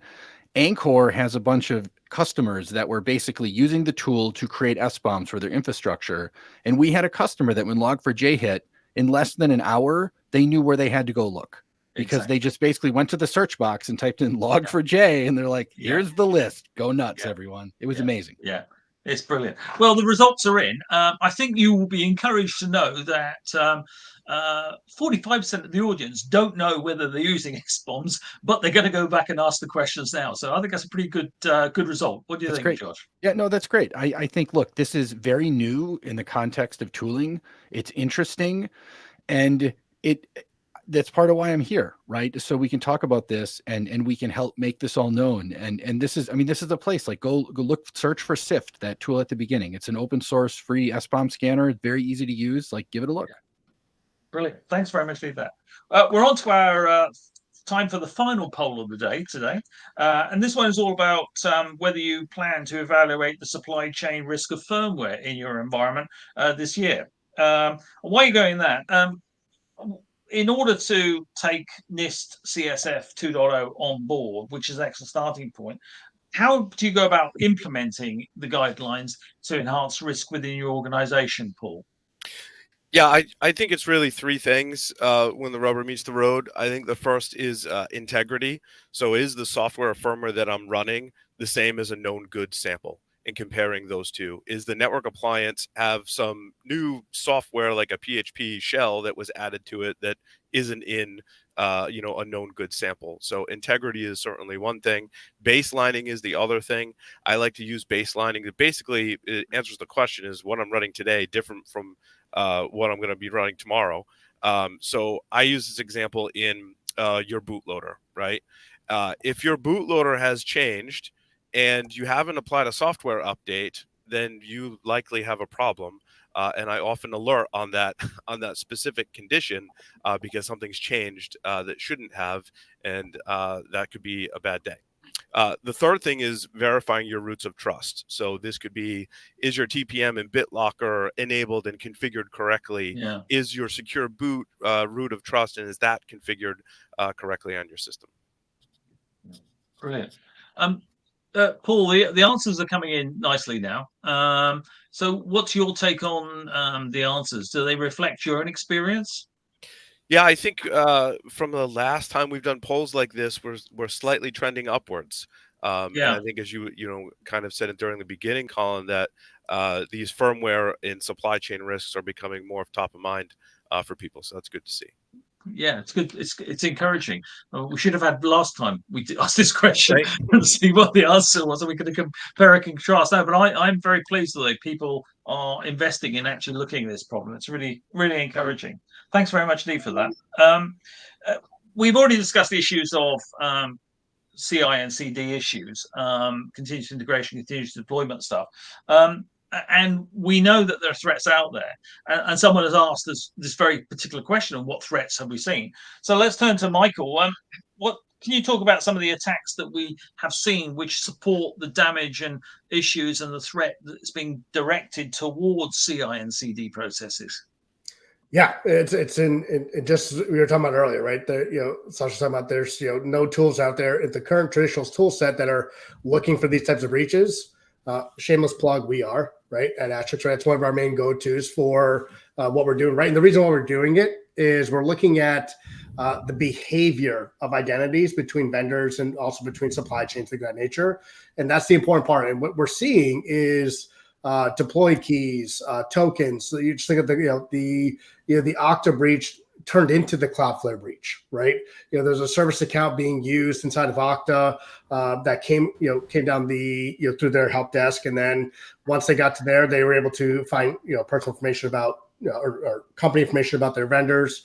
Anchor has a bunch of customers that were basically using the tool to create SBOMs for their infrastructure. And we had a customer that when log4j hit, in less than an hour, they knew where they had to go look. Because they just basically went to the search box and typed in log4j, and they're like, here's the list. Go nuts, everyone. It was amazing.
Yeah, it's brilliant. Well, the results are in. I think you will be encouraged to know that 45% of the audience don't know whether they're using SBOMs, but they're going to go back and ask the questions now. So I think that's a pretty good result. What do you think, Josh?
Yeah, no, that's great. I think, look, this is very new in the context of tooling. It's interesting, and that's part of why I'm here, right? So we can talk about this and we can help make this all known. And this is a place like go look, search for SIFT, that tool at the beginning. It's an open source free SBOM scanner. It's very easy to use. Like, give it a look.
Brilliant. Thanks very much for that. We're on to our time for the final poll of the day today. And this one is all about whether you plan to evaluate the supply chain risk of firmware in your environment this year. Why are you going that? In order to take NIST CSF 2.0 on board, which is an excellent starting point, how do you go about implementing the guidelines to enhance risk within your organization, Paul?
Yeah, I think it's really three things when the rubber meets the road. I think the first is integrity. So is the software or firmware that I'm running the same as a known good sample? And comparing those two, is the network appliance have some new software like a PHP shell that was added to it that isn't in a known good sample? So integrity is certainly one thing. Baselining is the other thing. I like to use baselining. That basically it answers the question: is what I'm running today different from what I'm going to be running tomorrow? So I use this example in your bootloader, right? If your bootloader has changed and you haven't applied a software update, then you likely have a problem. and I often alert on that on that specific condition because something's changed that shouldn't have, and that could be a bad day. The third thing is verifying your roots of trust. So this could be, is your TPM and BitLocker enabled and configured correctly?
Yeah.
Is your secure boot root of trust, and is that configured correctly on your system?
Brilliant. Paul, the answers are coming in nicely now. So what's your take on the answers? Do they reflect your own experience?
Yeah, I think from the last time we've done polls like this, we're slightly trending upwards. And I think, as you kind of said it during the beginning, Colin, that these firmware and supply chain risks are becoming more top of mind for people. So that's good to see.
Yeah, it's good. It's encouraging. We should have had last time we asked this question
Right.
and see what the answer was, and we could compare and contrast. No, but I'm very pleased that people are investing in actually looking at this problem. It's really, really encouraging. Thanks very much, Lee, for that. We've already discussed the issues of CI and CD issues, continuous integration, continuous deployment stuff. And we know that there are threats out there. And someone has asked this very particular question of what threats have we seen. So let's turn to Michael. What can you talk about some of the attacks that we have seen which support the damage and issues and the threat that's being directed towards CI and CD processes?
Yeah, it's in just we were talking about earlier, right? Sasha's talking about there's no tools out there in the current traditional tool set that are looking for these types of breaches. Shameless plug, we are right at Astrix, right? It's one of our main go-tos for what we're doing, right? And the reason why we're doing it is we're looking at the behavior of identities between vendors and also between supply chains, things of that nature. And that's the important part. And what we're seeing is deployed keys, tokens. So you just think of the Okta breach turned into the Cloudflare breach, right? There's a service account being used inside of Okta that came down through their help desk, and then once they got to there, they were able to find personal information about or company information about their vendors.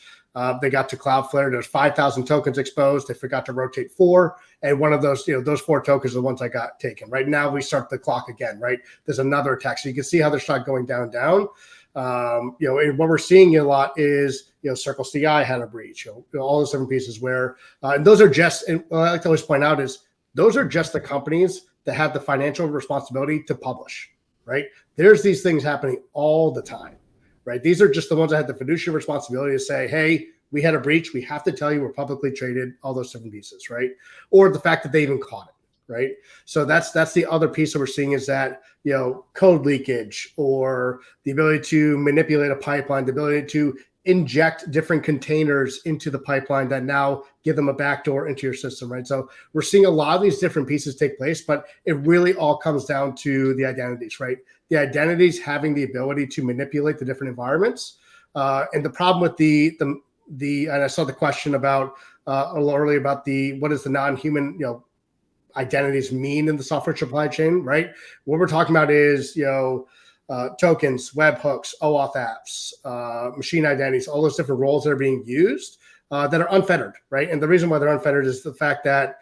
They got to Cloudflare. There's 5,000 tokens exposed. They forgot to rotate 4, and one of those those 4 tokens are the ones that got taken. Right now, we start the clock again. Right, there's another attack, so you can see how they're starting going down. And what we're seeing a lot is Circle CI had a breach. All those different pieces where, and those are just. And what I like to always point out is those are just the companies that have the financial responsibility to publish. Right, there's these things happening all the time. Right, these are just the ones that had the fiduciary responsibility to say, "Hey, we had a breach. We have to tell you we're publicly traded." All those different pieces, right? Or the fact that they even caught it, right? So that's the other piece that we're seeing is that code leakage or the ability to manipulate a pipeline, the ability to inject different containers into the pipeline that now give them a backdoor into your system, right? So we're seeing a lot of these different pieces take place, but it really all comes down to the identities, right? The identities having the ability to manipulate the different environments. And the problem with and I saw the question about a little earlier about what does the non-human identities mean in the software supply chain, right? What we're talking about is tokens, webhooks, OAuth apps, machine identities, all those different roles that are being used that are unfettered, right? And the reason why they're unfettered is the fact that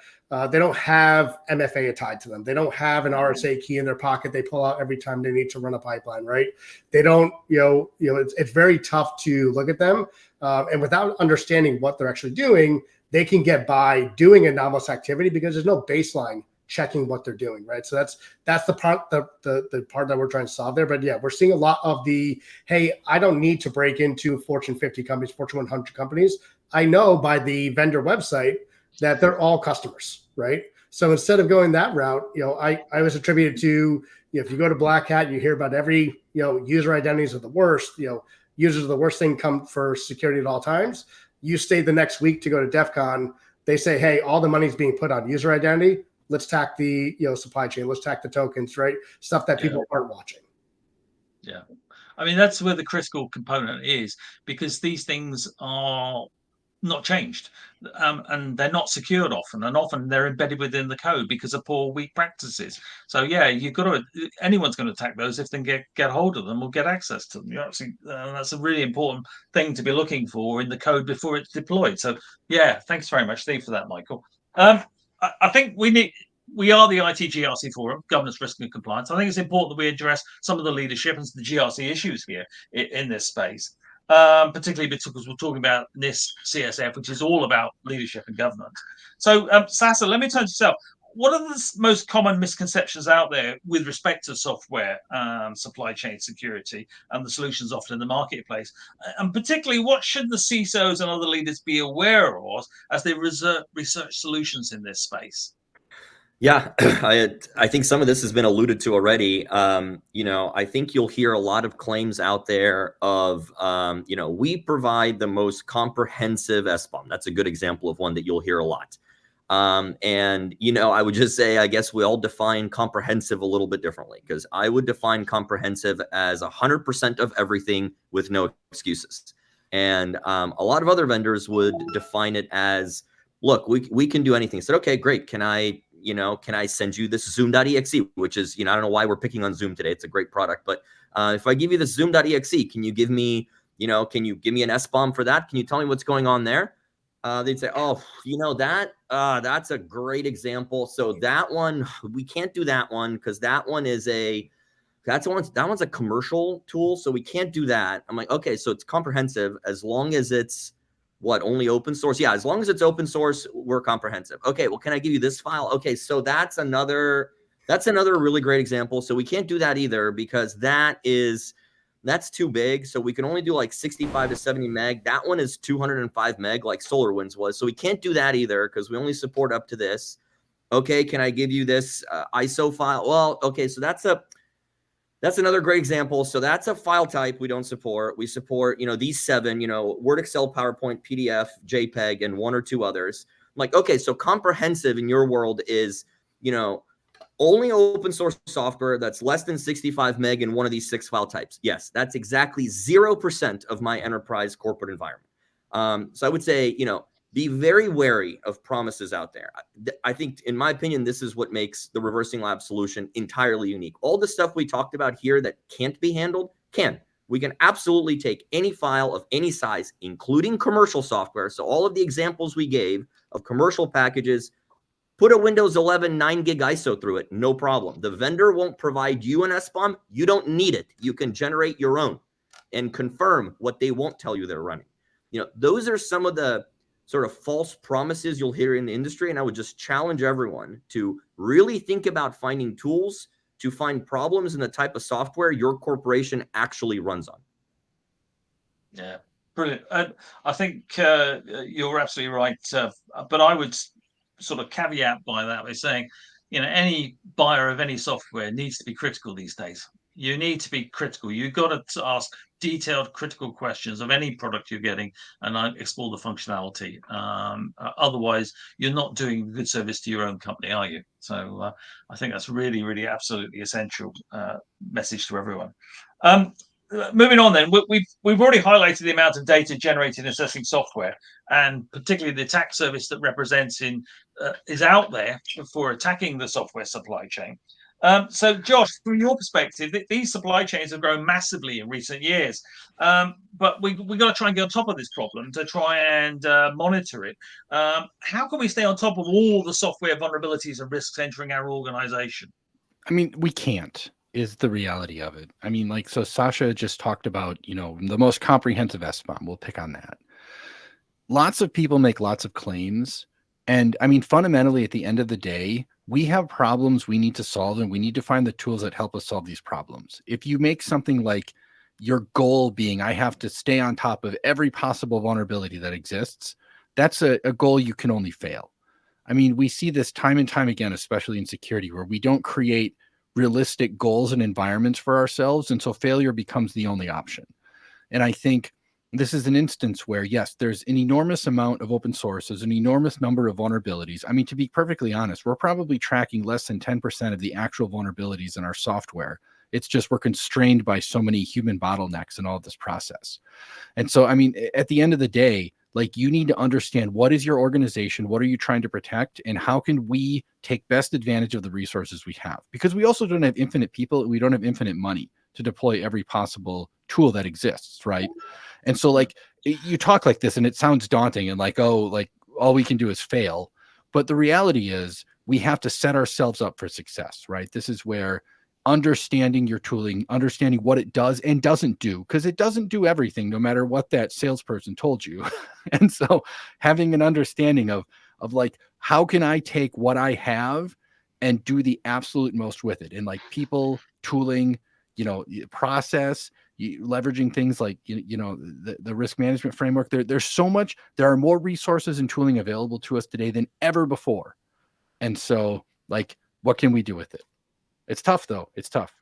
they don't have MFA tied to them. They don't have an RSA key in their pocket they pull out every time they need to run a pipeline, right? They don't, it's very tough to look at them. And without understanding what they're actually doing, they can get by doing anomalous activity because there's no baseline checking what they're doing, right? So that's the part the part that we're trying to solve there. But yeah, we're seeing a lot of hey, I don't need to break into Fortune 50 companies, Fortune 100 companies. I know by the vendor website that they're all customers, right? So instead of going that route, I was attributed to, if you go to Black Hat, you hear about every, user identities are the worst, users are the worst thing come for security at all times. You stay the next week to go to DEF CON, they say, hey, all the money's being put on user identity. Let's tack the supply chain. Let's tack the tokens, right? Stuff that people aren't watching.
Yeah. I mean, that's where the critical component is, because these things are not changed and they're not secured often, and often they're embedded within the code because of poor weak practices. So yeah, you've got to, anyone's going to attack those if they can get hold of them or get access to them. That's a really important thing to be looking for in the code before it's deployed. So yeah, thanks very much, Steve, for that, Michael. I think we need we are the IT GRC Forum, Governance, Risk and Compliance. I think it's important that we address some of the leadership and the GRC issues here in this space, particularly because we're talking about NIST CSF, which is all about leadership and governance. So, Sasa, let me turn to yourself. What are the most common misconceptions out there with respect to software supply chain security and the solutions offered in the marketplace? And particularly, what should the CISOs and other leaders be aware of as they research solutions in this space?
Yeah, I think some of this has been alluded to already. I think you'll hear a lot of claims out there of, we provide the most comprehensive SBOM. That's a good example of one that you'll hear a lot. I would just say, I guess we all define comprehensive a little bit differently, because I would define comprehensive as 100% of everything with no excuses. And a lot of other vendors would define it as, look, we can do anything. I said, okay, great. Can I send you this Zoom.exe, which is, I don't know why we're picking on Zoom today. It's a great product. But if I give you this Zoom.exe, can you give me an SBOM for that? Can you tell me what's going on there? They'd say, oh, that's a great example. So that one, we can't do that one because that one's a commercial tool. So we can't do that. I'm like, okay, so it's comprehensive as long as it's only open source? Yeah, as long as it's open source, we're comprehensive. Okay, well, can I give you this file? Okay, so that's another really great example. So we can't do that either because that's too big. So we can only do like 65 to 70 meg. That one is 205 meg like SolarWinds was. So we can't do that either because we only support up to this. Okay, can I give you this ISO file? Well, okay, so that's another great example. So that's a file type we don't support. We support, these 7, Word, Excel, PowerPoint, PDF, JPEG, and 1 or 2 others. I'm like, okay, so comprehensive in your world is, only open source software that's less than 65 meg in one of these 6 file types. Yes, that's exactly 0% of my enterprise corporate environment. So I would say, be very wary of promises out there. I think, in my opinion, this is what makes the ReversingLabs solution entirely unique. All the stuff we talked about here that can't be handled, we can absolutely take any file of any size, including commercial software. So all of the examples we gave of commercial packages, put a Windows 11 9 gig ISO through it, no problem. The vendor won't provide you an SBOM. You don't need it. You can generate your own and confirm what they won't tell you they're running. Those are some of the sort of false promises you'll hear in the industry. And I would just challenge everyone to really think about finding tools to find problems in the type of software your corporation actually runs on.
Yeah, brilliant. I think you're absolutely right. But I would sort of caveat by that by saying, any buyer of any software needs to be critical these days. You need to be critical. You've got to ask detailed, critical questions of any product you're getting and explore the functionality. Otherwise, you're not doing a good service to your own company, are you? So I think that's really, really absolutely essential message to everyone. Moving on then, we've already highlighted the amount of data generated in assessing software, and particularly the attack service that represents is out there for attacking the software supply chain. So, Josh, from your perspective, these supply chains have grown massively in recent years, but we've got to try and get on top of this problem to try and monitor it. How can we stay on top of all the software vulnerabilities and risks entering our organization?
I mean, we can't, is the reality of it. I mean, so Sasha just talked about, the most comprehensive SBOM. We'll pick on that. Lots of people make lots of claims. And I mean, fundamentally, at the end of the day, we have problems we need to solve, and we need to find the tools that help us solve these problems. If you make something like your goal being, I have to stay on top of every possible vulnerability that exists, that's a goal you can only fail. I mean, we see this time and time again, especially in security, where we don't create realistic goals and environments for ourselves. And so failure becomes the only option. And I think this is an instance where, yes, there's an enormous amount of open source. There's an enormous number of vulnerabilities. I mean, to be perfectly honest, we're probably tracking less than 10% of the actual vulnerabilities in our software. It's just we're constrained by so many human bottlenecks in all of this process. And so, I mean, at the end of the day, you need to understand, what is your organization? What are you trying to protect? And how can we take best advantage of the resources we have? Because we also don't have infinite people. We don't have infinite money to deploy every possible tool that exists, right? And so you talk like this and it sounds daunting and all we can do is fail. But the reality is we have to set ourselves up for success, right? This is where understanding your tooling, understanding what it does and doesn't do, because it doesn't do everything, no matter what that salesperson told you. And so having an understanding of like, how can I take what I have and do the absolute most with it? And like people, tooling, process, leveraging things like, the risk management framework. There's so much, there are more resources and tooling available to us today than ever before. And so like, what can we do with it? It's tough though. It's tough.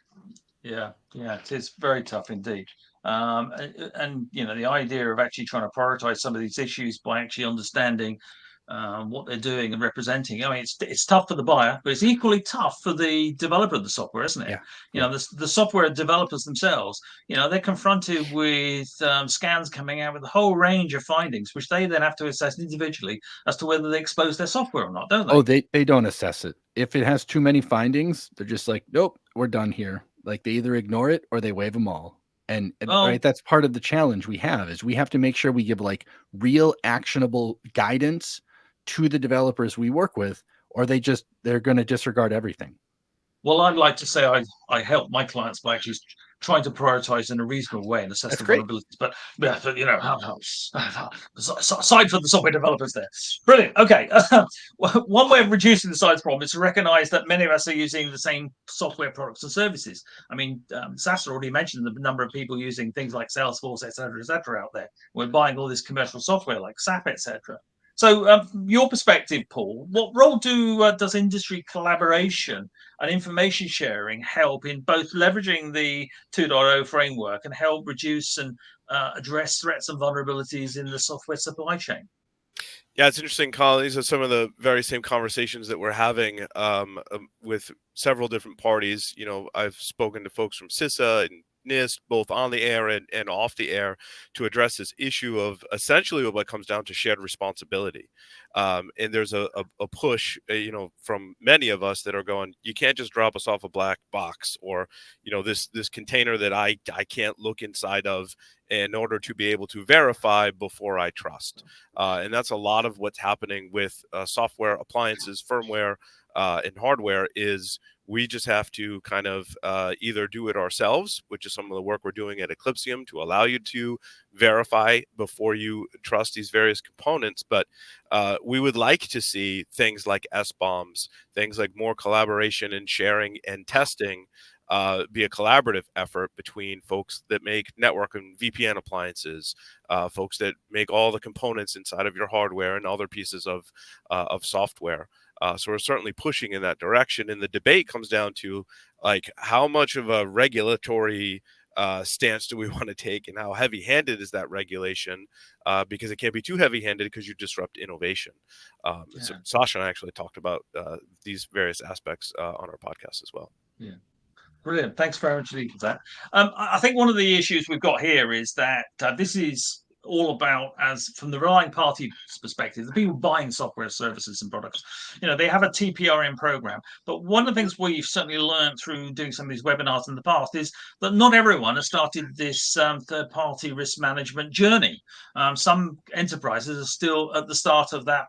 Yeah, it is very tough indeed. And the idea of actually trying to prioritize some of these issues by actually understanding what they're doing and representing. I mean, it's tough for the buyer, but it's equally tough for the developer of the software, isn't it?
Yeah.
The software developers themselves, they're confronted with scans coming out with a whole range of findings, which they then have to assess individually as to whether they expose their software or not, don't they?
Oh, they don't assess it. If it has too many findings, they're just like, nope, we're done here. Like they either ignore it or they waive them all. And right, that's part of the challenge we have, is we have to make sure we give like real actionable guidance to the developers we work with, or they're going to disregard everything.
Well, I'd like to say I help my clients by actually trying to prioritize in a reasonable way and assess the vulnerabilities. But aside from the software developers there. Brilliant. Okay. One way of reducing the size problem is to recognize that many of us are using the same software products and services. I mean, Sasha already mentioned the number of people using things like Salesforce, et cetera, out there. We're buying all this commercial software like SAP, et cetera. So from your perspective, Paul, what role does industry collaboration and information sharing help in both leveraging the 2.0 framework and help reduce and address threats and vulnerabilities in the software supply chain?
Yeah, it's interesting, Colin. These are some of the very same conversations that we're having with several different parties. I've spoken to folks from CISA and NIST, both on the air and off the air, to address this issue of essentially what comes down to shared responsibility. And there's a push, from many of us that are going, you can't just drop us off a black box, or, this container that I can't look inside of in order to be able to verify before I trust. And that's a lot of what's happening with software, appliances, firmware, and hardware. Is we just have to kind of either do it ourselves, which is some of the work we're doing at Eclipsium to allow you to verify before you trust these various components. But we would like to see things like SBOMs, things like more collaboration and sharing and testing, be a collaborative effort between folks that make network and VPN appliances, folks that make all the components inside of your hardware and other pieces of software. So we're certainly pushing in that direction. And the debate comes down to like, how much of a regulatory stance do we want to take, and how heavy-handed is that regulation? Because it can't be too heavy-handed because you disrupt innovation. So Sasha and I actually talked about these various aspects on our podcast as well.
Yeah. Brilliant. Thanks very much for that. I think one of the issues we've got here is that this is all about, as from the relying party's perspective, the people buying software, services and products, they have a TPRM program. But one of the things we've certainly learned through doing some of these webinars in the past is that not everyone has started this third-party risk management journey. Some enterprises are still at the start of that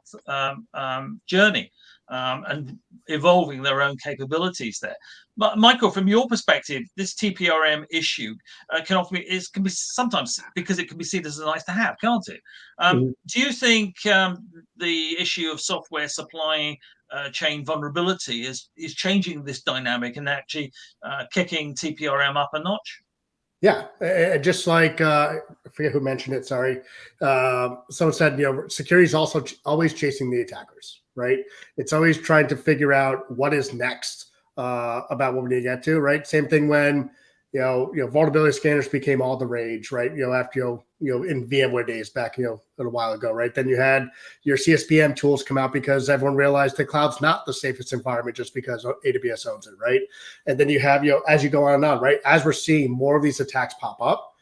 journey. And evolving their own capabilities there. But Michael, from your perspective, this TPRM issue can be sometimes, because it can be seen as a nice to have, can't it? Do you think the issue of software supply chain vulnerability is changing this dynamic and actually kicking TPRM up a notch?
Yeah, just like I forget who mentioned it. Sorry, someone said security is also always chasing the attackers, right? It's always trying to figure out what is next about what we need to get to, right? Same thing when vulnerability scanners became all the rage, right? After in VMware days back a little while ago, right? Then you had your CSPM tools come out because everyone realized the cloud's not the safest environment just because AWS owns it, right? And then you have as you go on and on, right? As we're seeing more of these attacks pop up,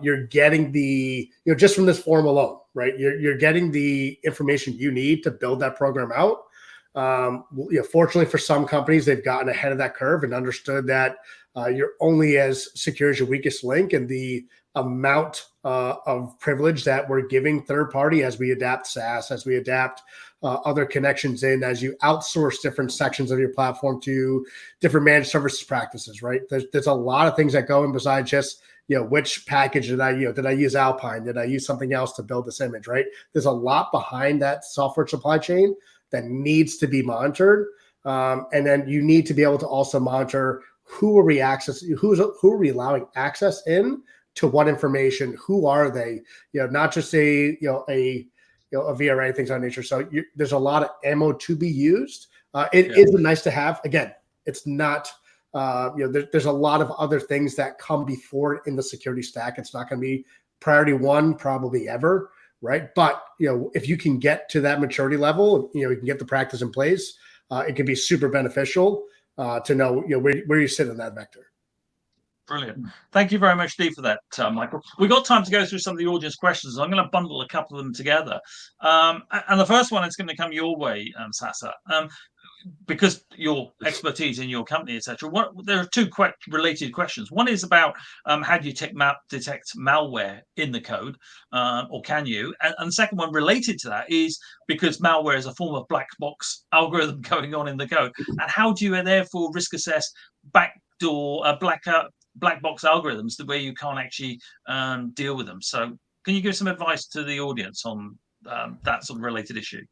you're getting the just from this forum alone, right? You're getting the information you need to build that program out. Fortunately for some companies, they've gotten ahead of that curve and understood that you're only as secure as your weakest link, and the amount of privilege that we're giving third party as we adapt SaaS, as we adapt other connections in, as you outsource different sections of your platform to different managed services practices, right? There's a lot of things that go in besides just, which package did I use? Did I use Alpine? Did I use something else to build this image, right? There's a lot behind that software supply chain that needs to be monitored. And then you need to be able to also monitor who are we allowing access in to what information, who are they, not just a VRA, things of that nature. So there's a lot of ammo to be used. It is nice to have. Again, it's not, there's a lot of other things that come before it in the security stack. It's not going to be priority one, probably ever, right? But, if you can get to that maturity level, you can get the practice in place, it can be super beneficial to know, where you sit in that vector.
Brilliant. Thank you very much, Steve, for that, Michael. We've got time to go through some of the audience questions. I'm going to bundle a couple of them together. And the first one is going to come your way, Sasa, because your expertise in your company, etc. There are two related questions. One is about how do you detect malware in the code, or can you? And the second one related to that is because malware is a form of black box algorithm going on in the code. And how do you therefore risk assess backdoor black box algorithms where you can't actually deal with them? So can you give some advice to the audience on that sort of related issue?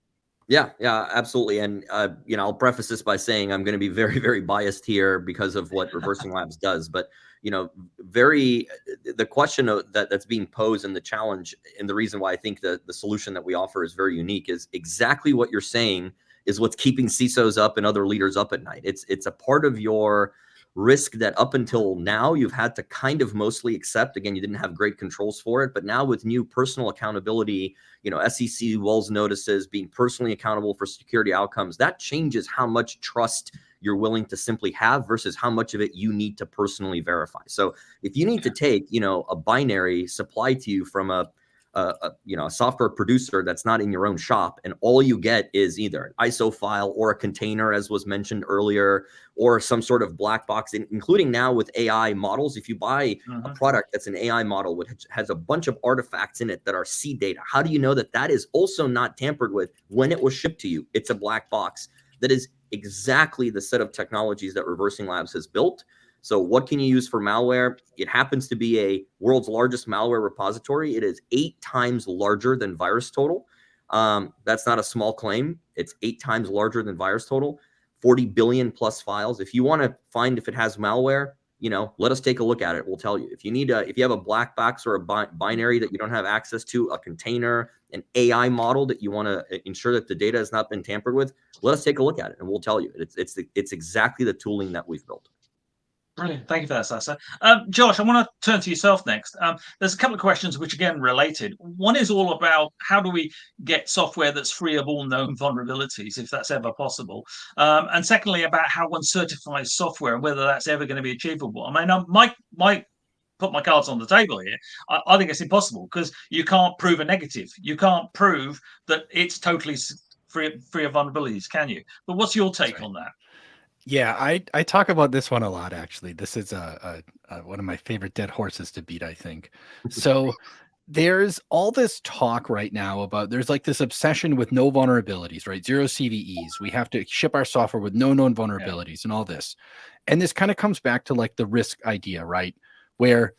Yeah, absolutely. And, I'll preface this by saying I'm going to be very, very biased here because of what ReversingLabs does. But, the question that's being posed and the challenge and the reason why I think the solution that we offer is very unique is exactly what you're saying is what's keeping CISOs up and other leaders up at night. It's a part of your risk that up until now you've had to kind of mostly accept. Again, you didn't have great controls for it, but now with new personal accountability, SEC Wells notices, being personally accountable for security outcomes, that changes how much trust you're willing to simply have versus how much of it you need to personally verify. So if you need to take, a binary supplied to you from a software producer that's not in your own shop, and all you get is either an ISO file or a container, as was mentioned earlier, or some sort of black box, including now with AI models. If you buy a product that's an AI model, which has a bunch of artifacts in it that are C data, how do you know that that is also not tampered with when it was shipped to you? It's a black box. That is exactly the set of technologies that ReversingLabs has built. So what can you use for malware? It happens to be a world's largest malware repository. It is 8 times larger than VirusTotal. That's not a small claim. It's 8 times larger than VirusTotal. 40 billion plus files. If you want to find if it has malware, let us take a look at it. We'll tell you. If you have a black box or a binary that you don't have access to, a container, an AI model that you want to ensure that the data has not been tampered with, let us take a look at it and we'll tell you. It's exactly the tooling that we've built.
Brilliant. Thank you for that, Sasa. Josh, I want to turn to yourself next. There's a couple of questions which, again, related. One is all about how do we get software that's free of all known vulnerabilities, if that's ever possible. And secondly, about how one certifies software and whether that's ever going to be achievable. I mean, I might put my cards on the table here. I think it's impossible because you can't prove a negative. You can't prove that it's totally free of vulnerabilities, can you? But what's your take on that?
Yeah, I talk about this one a lot, actually. This is one of my favorite dead horses to beat, I think. So there's all this talk right now about there's like this obsession with no vulnerabilities, right? 0 CVEs. We have to ship our software with no known vulnerabilities and all this. And this kind of comes back to like the risk idea, right? Where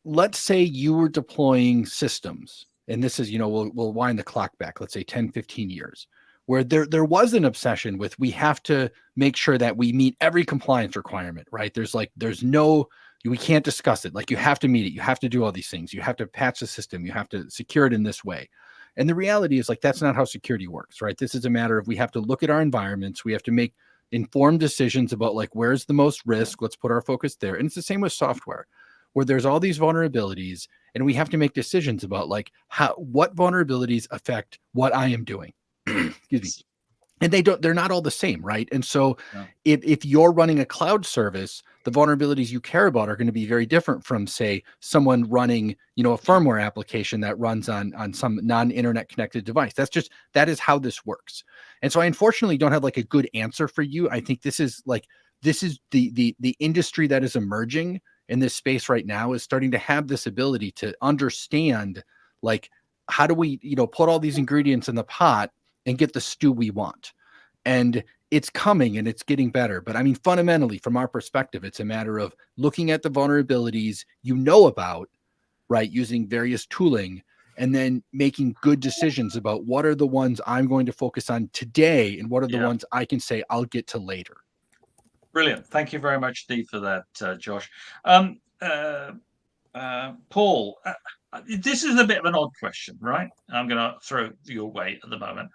let's say you were deploying systems, and this is, we'll wind the clock back, let's say 10, 15 years. Where there was an obsession with we have to make sure that we meet every compliance requirement, right? We can't discuss it. Like you have to meet it. You have to do all these things. You have to patch the system. You have to secure it in this way. And the reality is like, that's not how security works, right? This is a matter of we have to look at our environments. We have to make informed decisions about like, where's the most risk? Let's put our focus there. And it's the same with software where there's all these vulnerabilities and we have to make decisions about like what vulnerabilities affect what I am doing. Excuse me. And they're not all the same, right? And so if you're running a cloud service, the vulnerabilities you care about are going to be very different from, say, someone running, a firmware application that runs on some non-internet connected device. That is how this works. And so I unfortunately don't have like a good answer for you. I think this is the industry that is emerging in this space right now is starting to have this ability to understand, like, how do we, put all these ingredients in the pot and get the stew we want? And it's coming and it's getting better. But I mean, fundamentally, from our perspective, it's a matter of looking at the vulnerabilities about, right, using various tooling, and then making good decisions about what are the ones I'm going to focus on today and what are the ones I can say I'll get to later.
Brilliant. Thank you very much, Steve, for that, Josh. Paul, this is a bit of an odd question, right? I'm going to throw your way at the moment.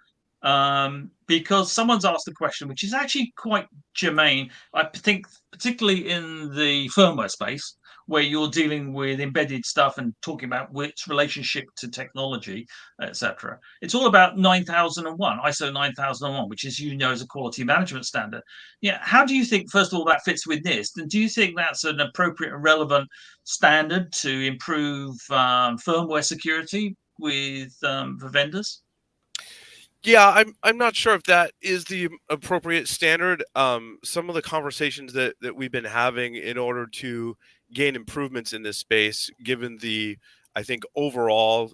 Because someone's asked a question which is actually quite germane, I think, particularly in the firmware space, where you're dealing with embedded stuff and talking about its relationship to technology, etc. It's all about 9001, ISO 9001, which is, is a quality management standard. Yeah, how do you think, first of all, that fits with NIST? And do you think that's an appropriate and relevant standard to improve firmware security with for vendors?
Yeah, I'm not sure if that is the appropriate standard. Some of the conversations that we've been having in order to gain improvements in this space, given the, I think, overall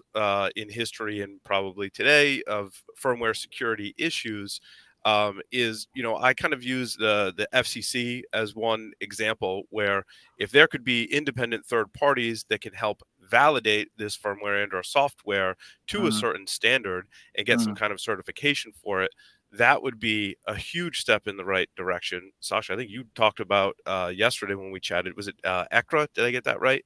in history and probably today of firmware security issues, is, I kind of use the FCC as one example, where if there could be independent third parties that can help validate this firmware and or software to a certain standard and get some kind of certification for it, that would be a huge step in the right direction. Sasha, I think you talked about yesterday when we chatted, was it ECRA? Did I get that right?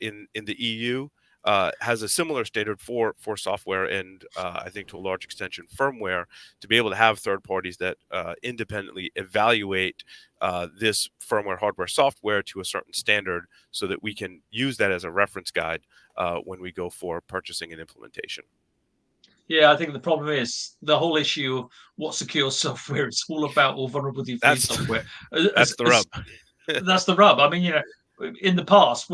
In the EU has a similar standard for software and I think to a large extension firmware, to be able to have third parties that independently evaluate this firmware, hardware, software to a certain standard, so that we can use that as a reference guide when we go for purchasing and implementation.
Yeah, I think the problem is the whole issue of what secure software. It's all about all vulnerability-free software.
That's the rub.
That's the rub. I mean, in the past,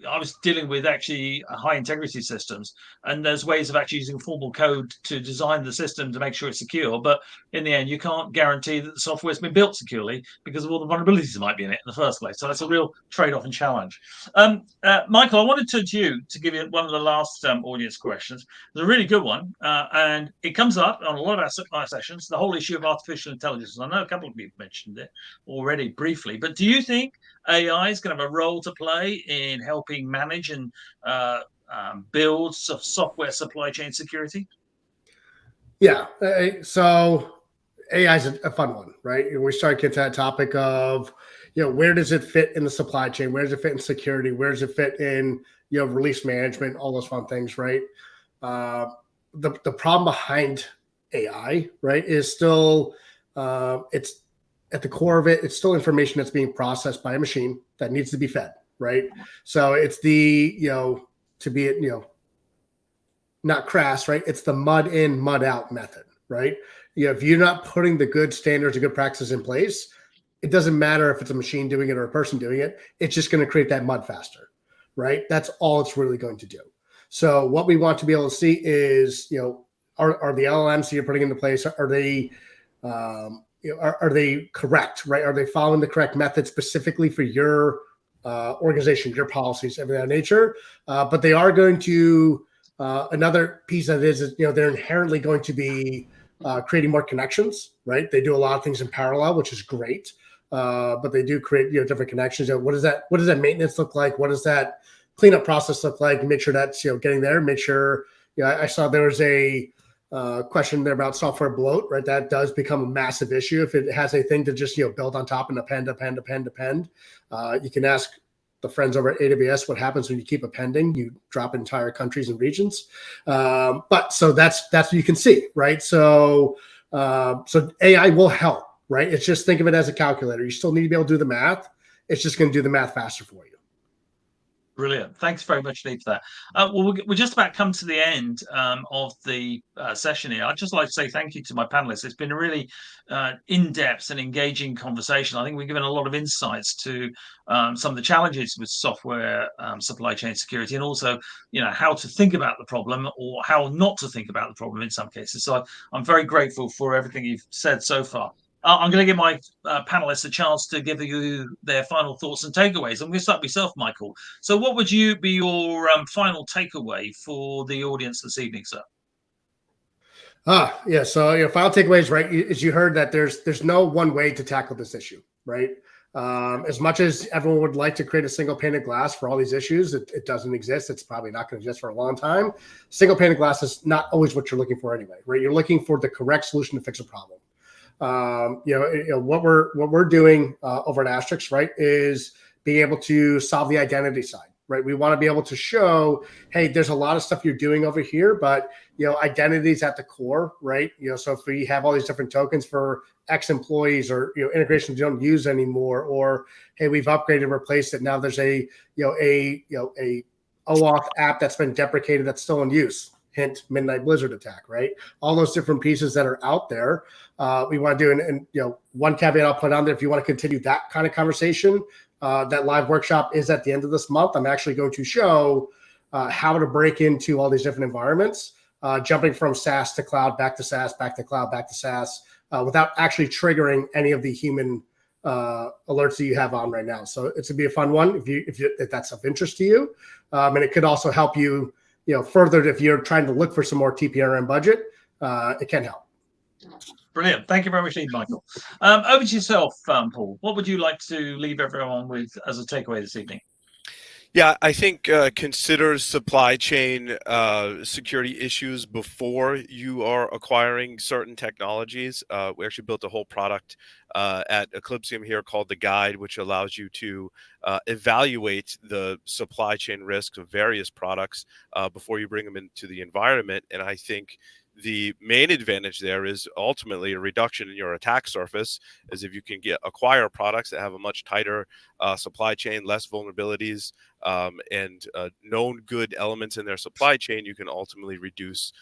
I was dealing with actually high integrity systems, and there's ways of actually using formal code to design the system to make sure it's secure. But in the end, you can't guarantee that the software's been built securely because of all the vulnerabilities that might be in it in the first place. So that's a real trade-off and challenge. Michael, I wanted to turn to you to give you one of the last audience questions. It's a really good one, and it comes up on a lot of our sessions, the whole issue of artificial intelligence. I know a couple of people mentioned it already briefly, but do you think AI is going to have a role to play in helping manage and build software supply chain security?
Yeah. So AI is a fun one, right? We start to get to that topic of, where does it fit in the supply chain? Where does it fit in security? Where does it fit in, release management, all those fun things, right? The problem behind AI, right, is still, it's at the core of it, it's still information that's being processed by a machine that needs to be fed, right? So it's the, to be, not crass, right? It's the mud in, mud out method, right? If you're not putting the good standards and good practices in place, it doesn't matter if it's a machine doing it or a person doing it. It's just going to create that mud faster, right? That's all it's really going to do. So what we want to be able to see is, are the LLMs that you're putting into place, are they correct, right? Are they following the correct method specifically for your organization, your policies, everything of that nature? But they are going to, another piece of it is, they're inherently going to be creating more connections, right? They do a lot of things in parallel, which is great. But they do create, different connections. What does that maintenance look like? What does that cleanup process look like? And make sure that's, getting there. Make sure, I saw there was a question there about software bloat, right? That does become a massive issue if it has a thing to just, build on top and append. You can ask the friends over at AWS what happens when you keep appending. You drop entire countries and regions. But so that's what you can see, right? So AI will help, right? It's just, think of it as a calculator. You still need to be able to do the math. It's just going to do the math faster for you.
Brilliant. Thanks very much, Lee, for that. Well, we're just about come to the end of the session here. I'd just like to say thank you to my panelists. It's been a really in-depth and engaging conversation. I think we've given a lot of insights to some of the challenges with software supply chain security, and also, how to think about the problem or how not to think about the problem in some cases. So I'm very grateful for everything you've said so far. I'm going to give my panelists a chance to give you their final thoughts and takeaways. I'm going to start with yourself, Michael. So what would you be your final takeaway for the audience this evening, sir?
Yeah. So final takeaways, right? As you heard that there's no one way to tackle this issue, right? As much as everyone would like to create a single pane of glass for all these issues, it doesn't exist. It's probably not going to exist for a long time. Single pane of glass is not always what you're looking for anyway, right? You're looking for the correct solution to fix a problem. What we're doing over at Asterix, right, is being able to solve the identity side. Right. We want to be able to show, hey, there's a lot of stuff you're doing over here, but, identity is at the core, right? So if we have all these different tokens for X employees or, integrations you don't use anymore, or, hey, we've upgraded, replaced it. Now there's a OAuth app that's been deprecated that's still in use. Hint, Midnight Blizzard attack, right? All those different pieces that are out there, we want to do. And one caveat I'll put on there, if you want to continue that kind of conversation, that live workshop is at the end of this month. I'm actually going to show how to break into all these different environments, jumping from SaaS to cloud, back to SaaS, back to cloud, back to SaaS, without actually triggering any of the human alerts that you have on right now. So it's gonna be a fun one if that's of interest to you, and it could also help you, further if you're trying to look for some more TPRM budget. It can help.
Brilliant. Thank you very much, Michael. Over to yourself, Paul. What would you like to leave everyone with as a takeaway this evening?
Yeah, I think consider supply chain security issues before you are acquiring certain technologies. We actually built a whole product at Eclipsium here called The Guide, which allows you to evaluate the supply chain risks of various products before you bring them into the environment. And I think the main advantage there is ultimately a reduction in your attack surface, as if you can acquire products that have a much tighter supply chain, less vulnerabilities, and known good elements in their supply chain, you can ultimately reduce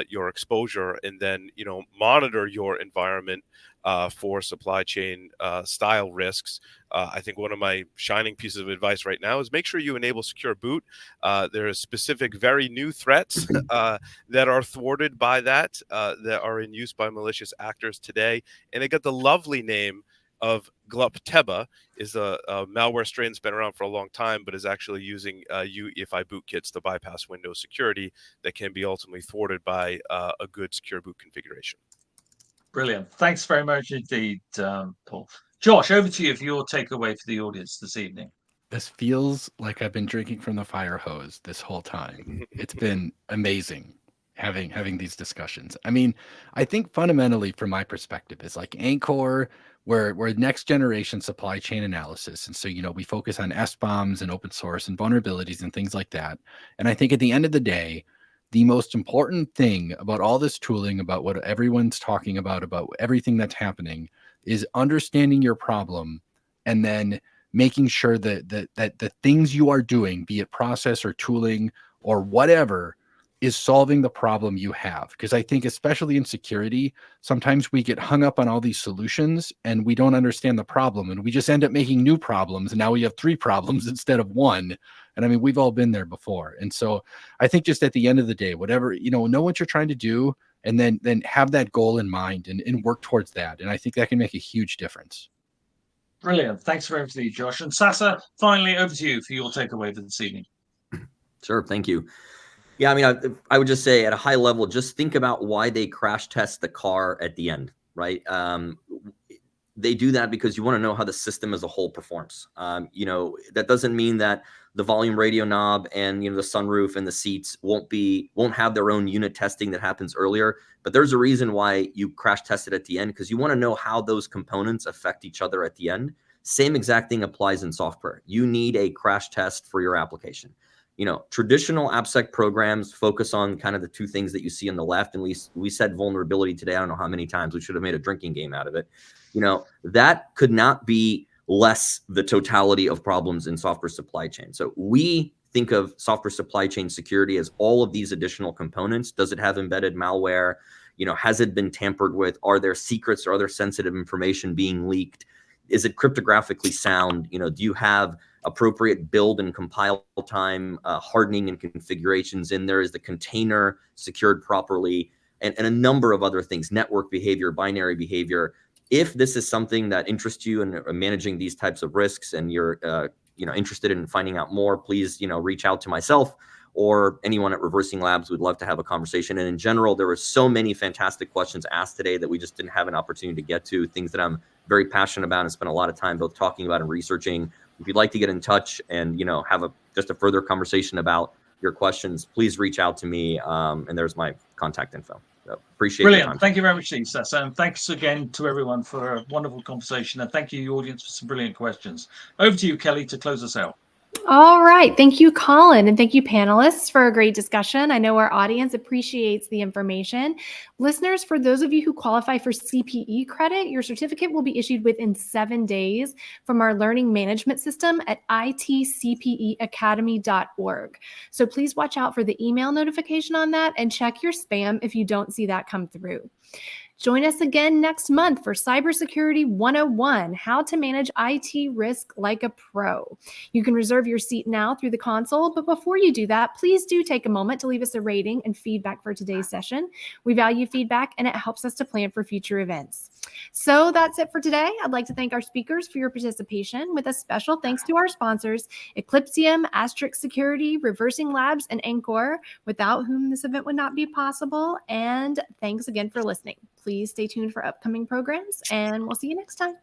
your exposure and then, monitor your environment for supply chain style risks. I think one of my shining pieces of advice right now is make sure you enable secure boot. There are specific, very new threats that are thwarted by that are in use by malicious actors today. And it got the lovely name of Glupteba, is a malware strain that's been around for a long time, but is actually using UEFI bootkits to bypass Windows security that can be ultimately thwarted by a good secure boot configuration.
Brilliant. Thanks very much indeed, Paul. Josh, over to you for your takeaway for the audience this evening.
This feels like I've been drinking from the fire hose this whole time. It's been amazing having these discussions. I mean, I think fundamentally from my perspective is like Anchor, we're next generation supply chain analysis. And so, we focus on SBOMs and open source and vulnerabilities and things like that. And I think at the end of the day, the most important thing about all this tooling, about what everyone's talking about everything that's happening, is understanding your problem and then making sure that the things you are doing, be it process or tooling or whatever, is solving the problem you have. Because I think especially in security, sometimes we get hung up on all these solutions and we don't understand the problem and we just end up making new problems. And now we have 3 problems instead of 1. And I mean, we've all been there before. And so I think just at the end of the day, whatever, know what you're trying to do and then have that goal in mind and work towards that. And I think that can make a huge difference.
Brilliant. Thanks very much, Josh. And Sasa, finally, over to you for your takeaway for this evening.
Sure. Thank you. Yeah, I mean, I would just say at a high level, just think about why they crash test the car at the end, right? They do that because you want to know how the system as a whole performs. That doesn't mean that the volume radio knob and the sunroof and the seats won't have their own unit testing that happens earlier. But there's a reason why you crash test it at the end, because you want to know how those components affect each other at the end. Same exact thing applies in software. You need a crash test for your application. Traditional AppSec programs focus on kind of the 2 things that you see on the left. And we said vulnerability today. I don't know how many times. We should have made a drinking game out of it. That could not be less the totality of problems in software supply chain. So we think of software supply chain security as all of these additional components. Does it have embedded malware? Has it been tampered with? Are there secrets or other sensitive information being leaked? Is it cryptographically sound? Do you have appropriate build and compile time, hardening and configurations in there? Is the container secured properly? And a number of other things, network behavior, binary behavior. If this is something that interests you in managing these types of risks, and you're interested in finding out more, please reach out to myself or anyone at ReversingLabs. We'd love to have a conversation. And in general, there were so many fantastic questions asked today that we just didn't have an opportunity to get to, things that I'm very passionate about and spend a lot of time both talking about and researching. If you'd like to get in touch and have just a further conversation about your questions, please reach out to me. And there's my contact info. So appreciate
Brilliant.
your time.
Thank you very much, Lisa. And thanks again to everyone for a wonderful conversation. And thank you, audience, for some brilliant questions. Over to you, Kelly, to close us out.
All right. Thank you, Colin. And thank you, panelists, for a great discussion. I know our audience appreciates the information. Listeners, for those of you who qualify for CPE credit, your certificate will be issued within 7 days from our learning management system at itcpeacademy.org. So please watch out for the email notification on that and check your spam if you don't see that come through. Join us again next month for Cybersecurity 101, how to manage IT risk like a pro. You can reserve your seat now through the console, but before you do that, please do take a moment to leave us a rating and feedback for today's session. We value feedback and it helps us to plan for future events. So that's it for today. I'd like to thank our speakers for your participation, with a special thanks to our sponsors, Eclipsium, Asterisk Security, ReversingLabs, and Anchor, without whom this event would not be possible. And thanks again for listening. Please stay tuned for upcoming programs, and we'll see you next time.